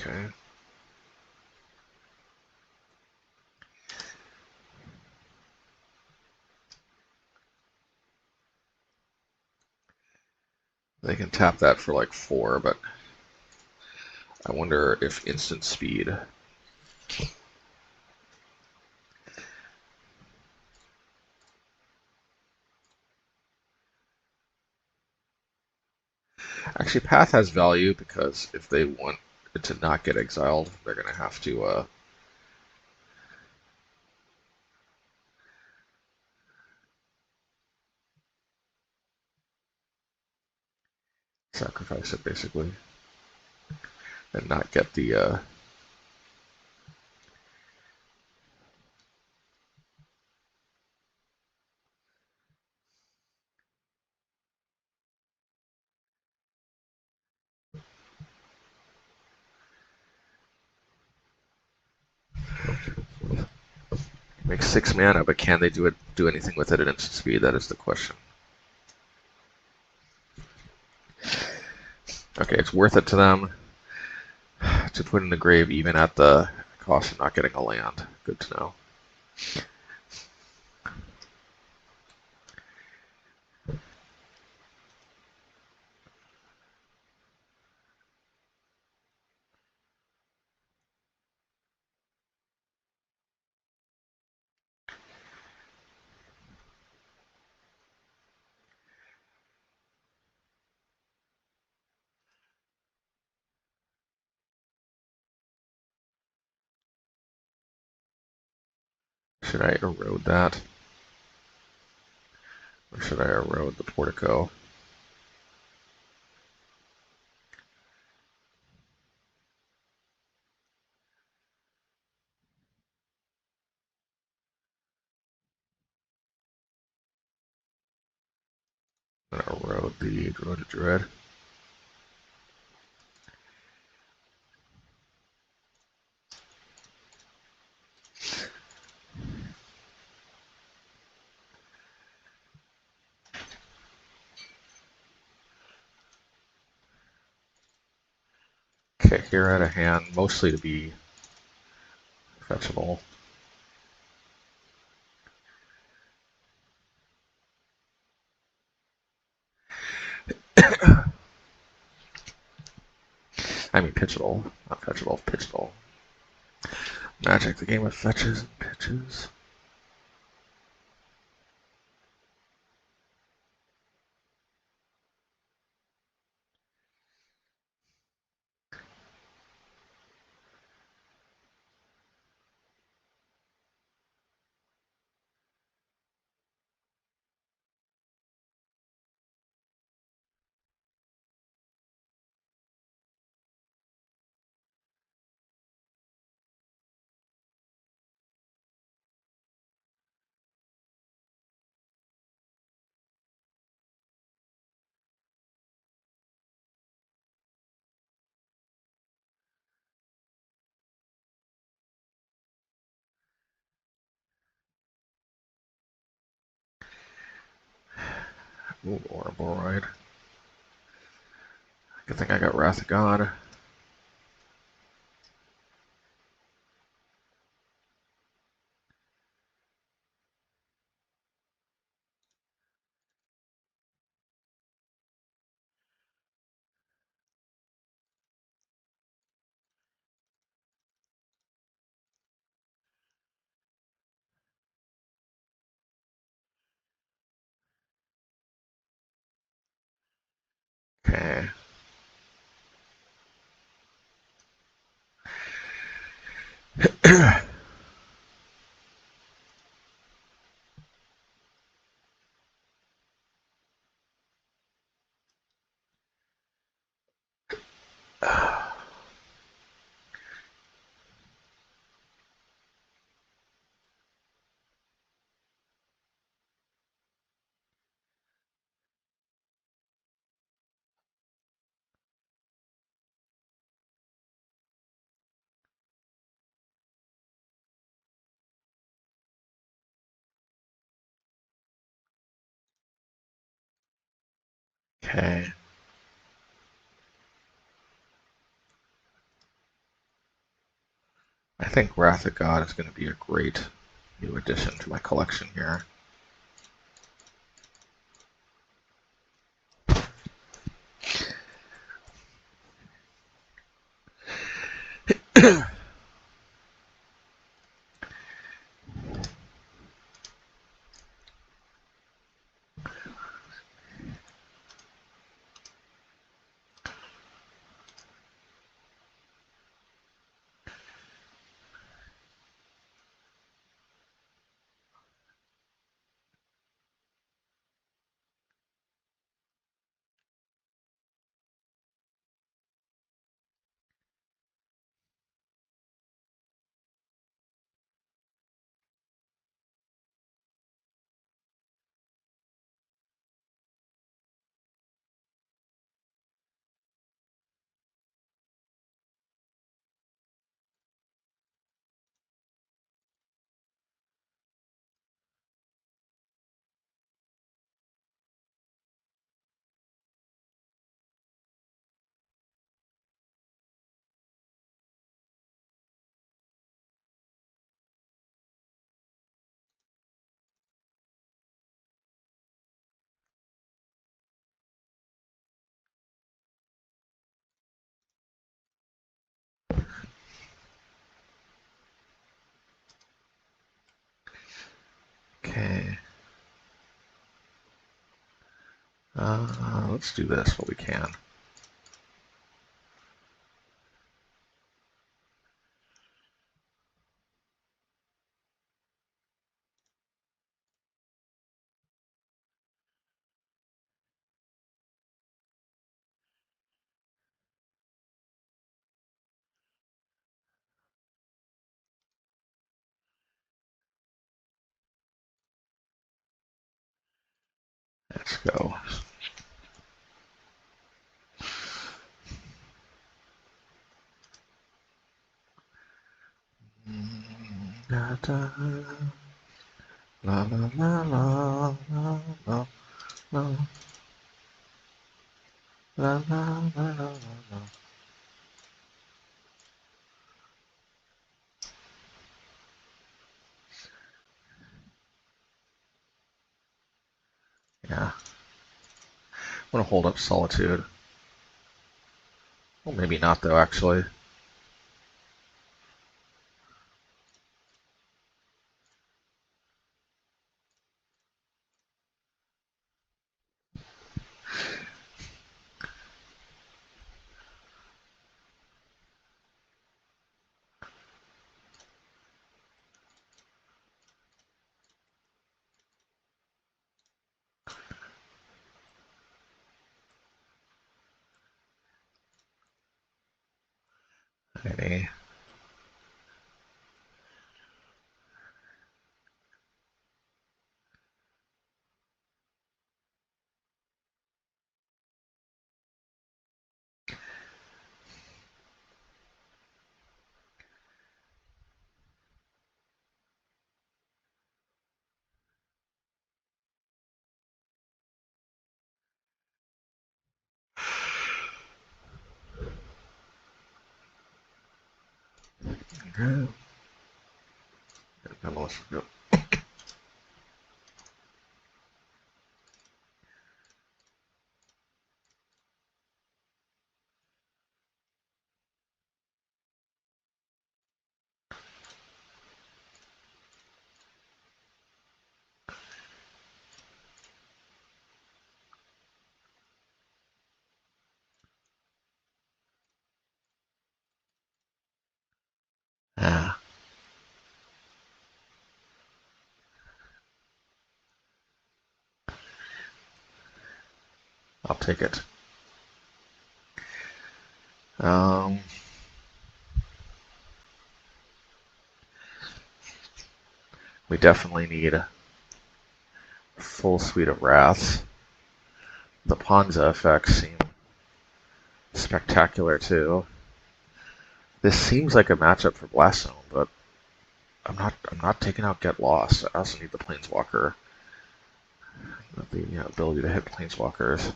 Okay. They can tap that for like 4, but I wonder if instant speed. Actually, Path has value because if they want it to not get exiled, they're going to have to sacrifice it basically and not get the. Make 6 mana, but can they do anything with it at instant speed? That is the question. Okay, it's worth it to them to put in the grave even at the cost of not getting a land. Good to know. Should I erode that? Or should I erode the portico? I'm gonna erode the Druid. Okay, here at a hand, mostly to be fetchable. I mean pitchable, not fetchable, pitchable. Magic, the game of fetches and pitches. Ooh, or a Boroid. Good thing I got Wrath of God. Okay. Okay. I think Wrath of God is going to be a great new addition to my collection here. Okay. Let's do this while we can. Let's go. Da, da, la la la la la la la la la la la la. Yeah. I'm gonna hold up Solitude. Well, maybe not though, actually. Maybe. Okay. Yep. Yeah, I'll take it. Um, we definitely need a full suite of wraths. The Ponza effects seem spectacular too. This seems like a matchup for Blast Zone, but I'm not taking out Get Lost. I also need the Planeswalker. The ability to hit Planeswalkers.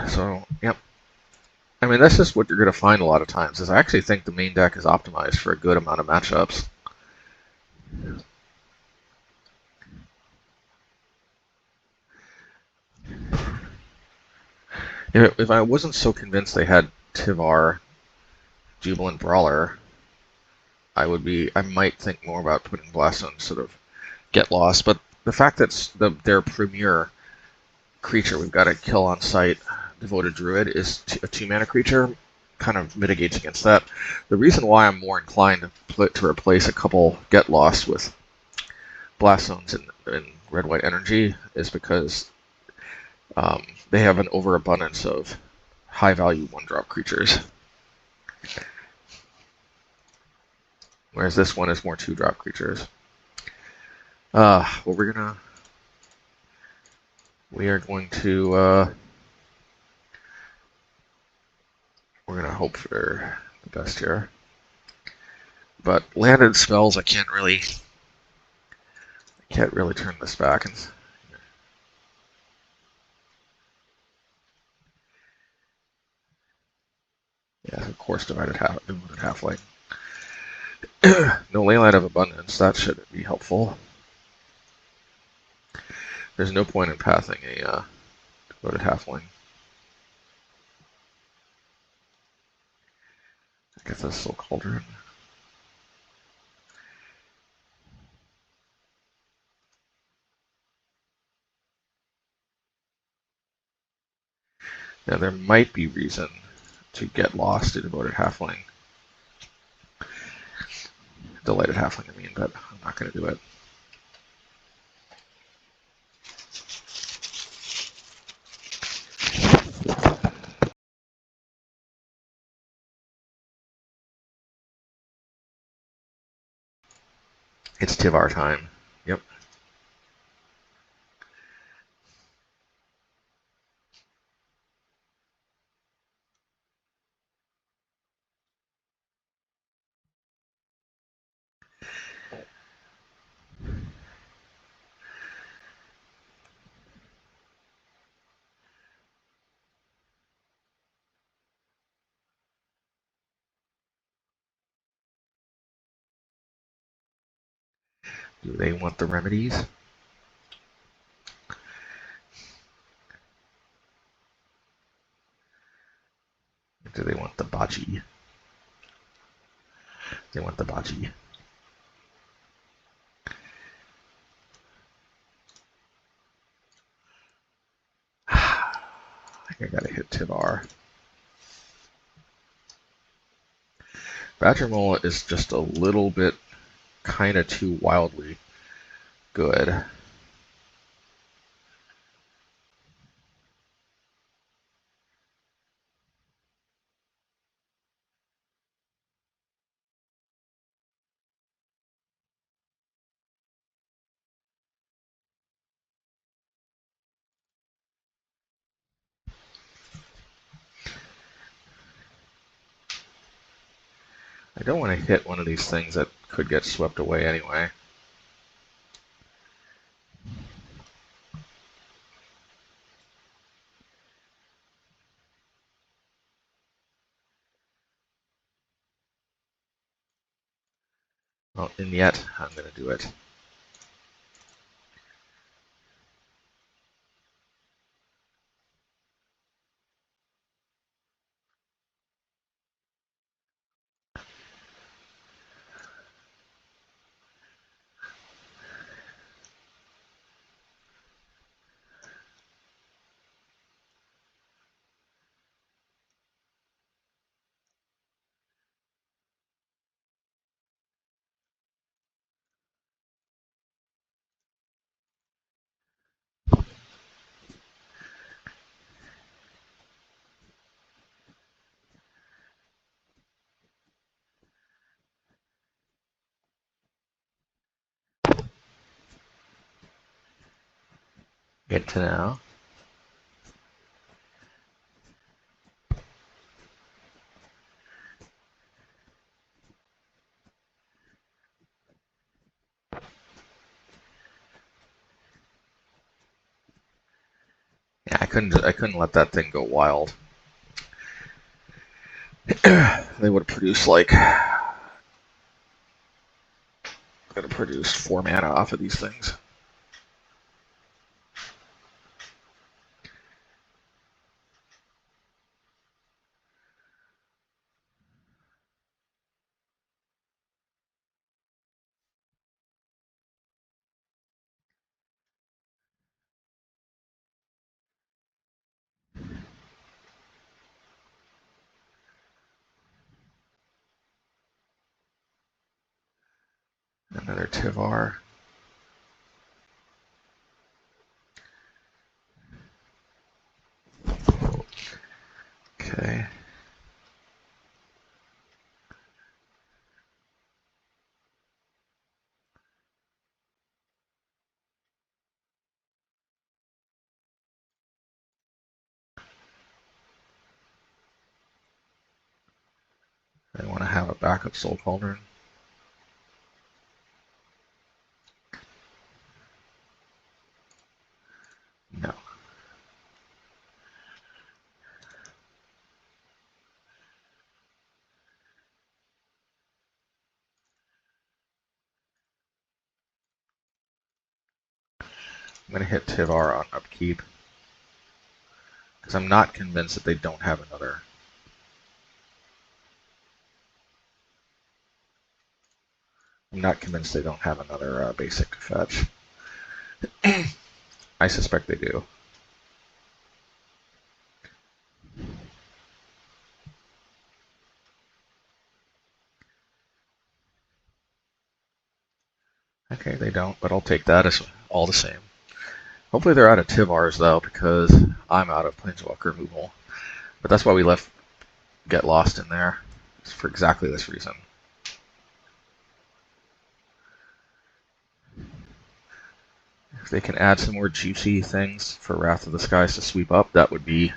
So, yep. I mean, that's just what you're going to find a lot of times. Is I actually think the main deck is optimized for a good amount of matchups. If I wasn't so convinced they had Tivar, Jubilant Brawler, I might think more about putting Blast on sort of Get Lost. But the fact that their premier creature we've got to kill on sight, Devoted Druid, is a 2-mana creature, kind of mitigates against that. The reason why I'm more inclined to replace a couple Get Lost with Blast Zones in Red-White Energy is because they have an overabundance of high-value 1-drop creatures. Whereas this one is more 2-drop creatures. Well, we are going to we're gonna hope for the best here. But landed spells, I can't really turn this back. Yeah, of course, devoted halfling. No Leyline of Abundance. That should be helpful. There's no point in pathing a devoted halfling. I guess that's Soul Cauldron. Now there might be reason to get lost a devoted halfling. Delighted halfling, I mean, but I'm not going to do it. It's Tivar time. Yep. Do they want the remedies? Or do they want the bocce? They want the bocce. I think I gotta hit Tivar. Badger Mole is just a little bit kind of too wildly good. I don't want to hit one of these things that could get swept away anyway. Well, and yet, I'm going to do it. Get to now. I couldn't let that thing go wild. They would have produced like could have produced 4 mana off of these things. Another Tivar. Okay. I want to have a backup Soul Cauldron. No. I'm going to hit Tivar on upkeep. Because I'm not convinced that they don't have another. I'm not convinced they don't have another basic fetch. I suspect they do. Okay, they don't, but I'll take that as all the same. Hopefully they're out of Tivars, though, because I'm out of Planeswalker removal. But that's why we left Get Lost in there. It's for exactly this reason. If they can add some more juicy things for Wrath of the Skies to sweep up, that would be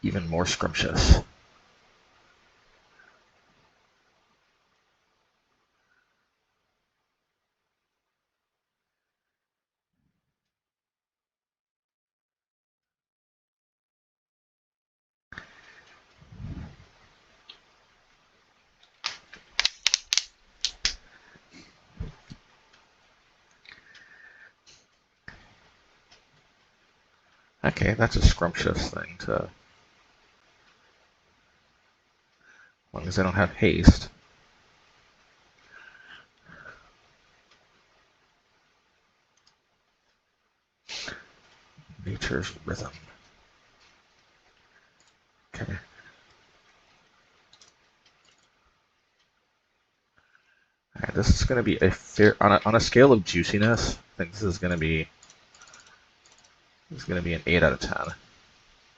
even more scrumptious. Okay, that's a scrumptious thing to... As long as they don't have haste. Nature's Rhythm. Okay. Alright, this is going to be a fair... On a scale of juiciness, I think this is going to be... It's going to be an 8 out of 10.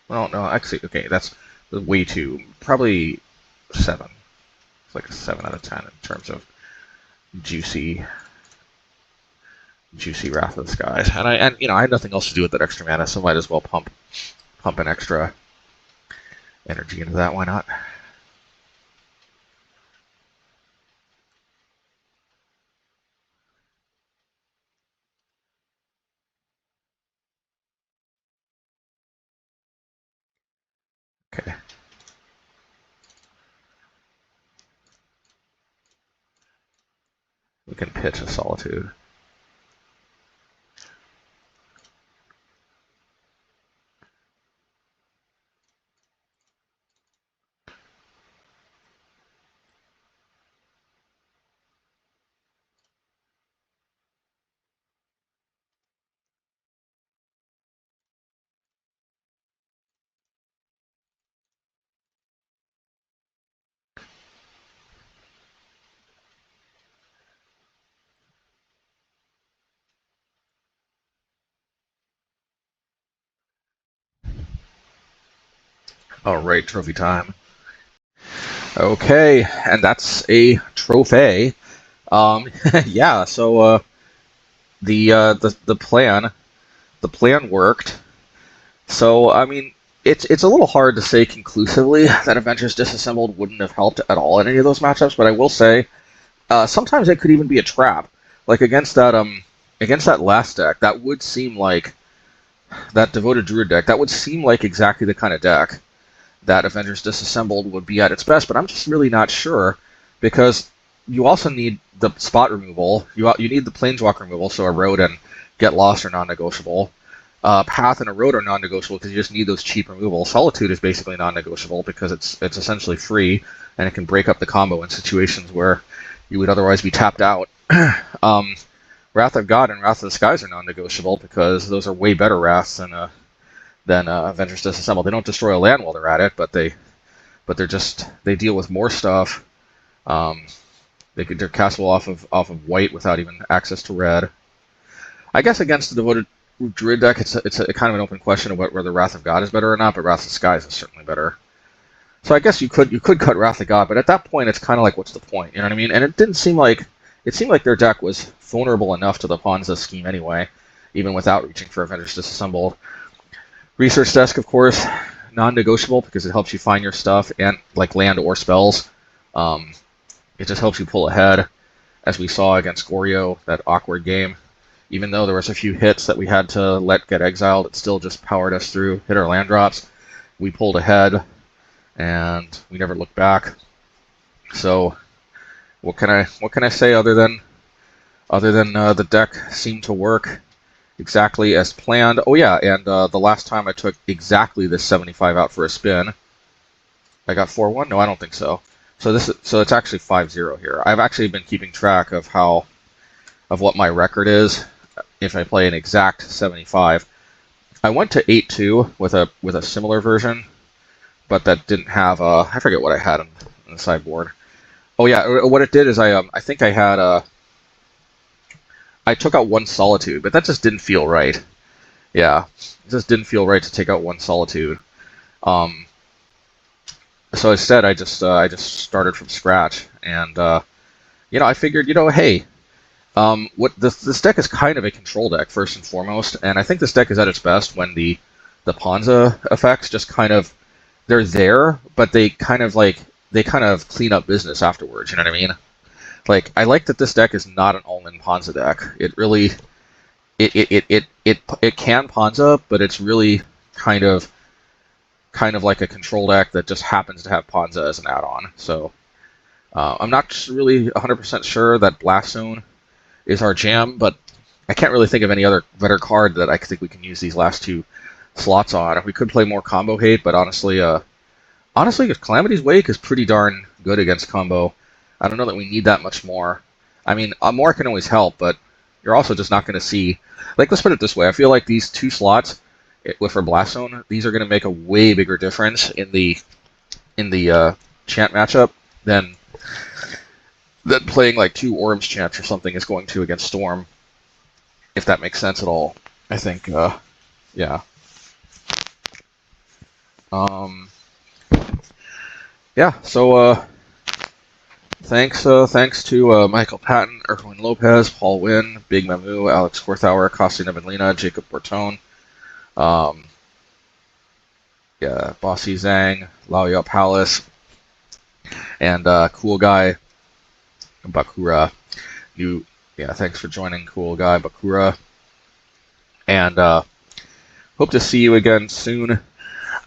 Well, no, actually, okay, that's way too... Probably 7. It's like a 7 out of 10 in terms of juicy Wrath of the Skies. And I had nothing else to do with that extra mana, so might as well pump an extra energy into that. Why not? Okay. We can pitch a Solitude. All right, trophy time. Okay, and that's a trophy. Yeah. So the plan worked. So I mean, it's a little hard to say conclusively that Avengers Disassembled wouldn't have helped at all in any of those matchups. But I will say, sometimes it could even be a trap. Like against that last deck, that would seem like that Devoted Druid deck, that would seem like exactly the kind of deck that Avengers Disassembled would be at its best, but I'm just really not sure, because you also need the spot removal. You need the Planeswalk removal, so Erode and Get Lost are non-negotiable. Path and Erode are non-negotiable because you just need those cheap removals. Solitude is basically non-negotiable because it's essentially free, and it can break up the combo in situations where you would otherwise be tapped out. Wrath of God and Wrath of the Skies are non-negotiable because those are way better Wraths than Avengers Disassembled. They don't destroy a land while they're at it, but they deal with more stuff. They're castable off of white without even access to red. I guess against the Devoted Druid deck, it's a kind of an open question of whether Wrath of God is better or not, but Wrath of the Skies is certainly better. So I guess you could cut Wrath of God, but at that point it's kind of like, what's the point? You know what I mean? And it seemed like their deck was vulnerable enough to the Ponza scheme anyway, even without reaching for Avengers Disassembled. Research Desk, of course, non-negotiable because it helps you find your stuff and like land or spells. It just helps you pull ahead, as we saw against Goryo, that awkward game. Even though there was a few hits that we had to let get exiled, it still just powered us through, hit our land drops. We pulled ahead, and we never looked back. So, what can I say other than the deck seemed to work exactly as planned? Oh yeah, and the last time I took exactly this 75 out for a spin, I got 4-1. No, I don't think so. So it's actually 5-0 here. I've actually been keeping track of what my record is if I play an exact 75. I went to 8-2 with a similar version, but that didn't have I forget what I had on the sideboard. Oh yeah, what it did is I think I had I took out one Solitude, but that just didn't feel right. Yeah, it just didn't feel right to take out one Solitude. So instead, I just started from scratch, and I figured, hey, what this deck is kind of a control deck first and foremost, and I think this deck is at its best when the Ponza effects just kind of, they're there, but they kind of clean up business afterwards. You know what I mean? Like, I like that this deck is not an all-in Ponza deck. It really it can Ponza, but it's really kind of like a control deck that just happens to have Ponza as an add-on. So I'm not really 100% sure that Blast Zone is our jam, but I can't really think of any other better card that I think we can use these last two slots on. We could play more combo hate, but honestly, Calamity's Wake is pretty darn good against combo. I don't know that we need that much more. I mean, more can always help, but you're also just not going to see... Like, let's put it this way. I feel like these two slots for Blast Zone, these are going to make a way bigger difference in the chant matchup than playing like two Orbs chants or something is going to against Storm, if that makes sense at all. I think, yeah. Yeah, so thanks to Michael Patton, Erwin Lopez, Paul Wynn, Big Mamu, Alex Korthauer, Costa Nevenlina, Jacob Bortone, Bossy Zhang, Laoya Palace, and Cool Guy Bakura. Thanks for joining, Cool Guy Bakura, and hope to see you again soon.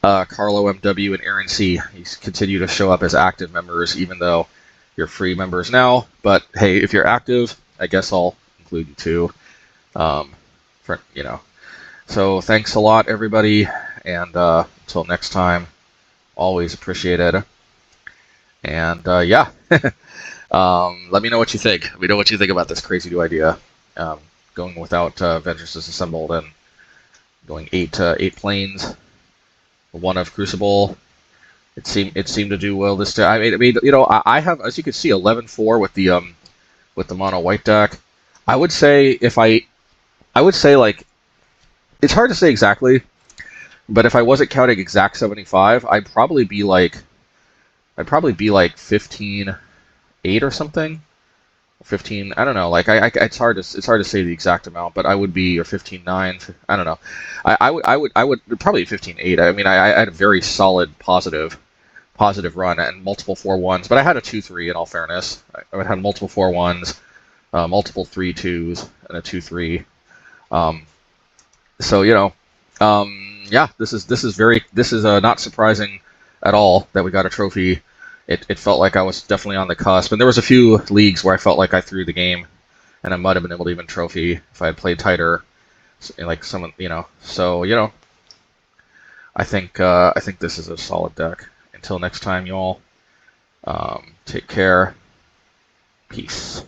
Carlo MW and Aaron C. You continue to show up as active members, even though you're free members now. But hey, if you're active, I guess I'll include you too. So thanks a lot, everybody, and until next time, always appreciated. And let me know what you think. Let me know what you think about this crazy new idea, going without Avengers Disassembled and going 8 planes. One of Crucible. It seemed to do well this time. I mean, I have, as you can see, 11-4 with the mono white deck. I would say like, it's hard to say exactly, but if I wasn't counting exact 75, I'd probably be like 15-8 or something. 15, I don't know. Like it's hard to say the exact amount, but I would be, or 15-9. I don't know. I would probably 15-8. I mean, I had a very solid positive run and multiple 4-1s, but I had a 2-3 in all fairness. I had multiple 4-1s, multiple 3-2s, and a 2-3. So Yeah, this is not surprising at all that we got a trophy. It felt like I was definitely on the cusp, and there was a few leagues where I felt like I threw the game, and I might have been able to even trophy if I had played tighter, like someone, So I think this is a solid deck. Until next time, y'all. Take care. Peace.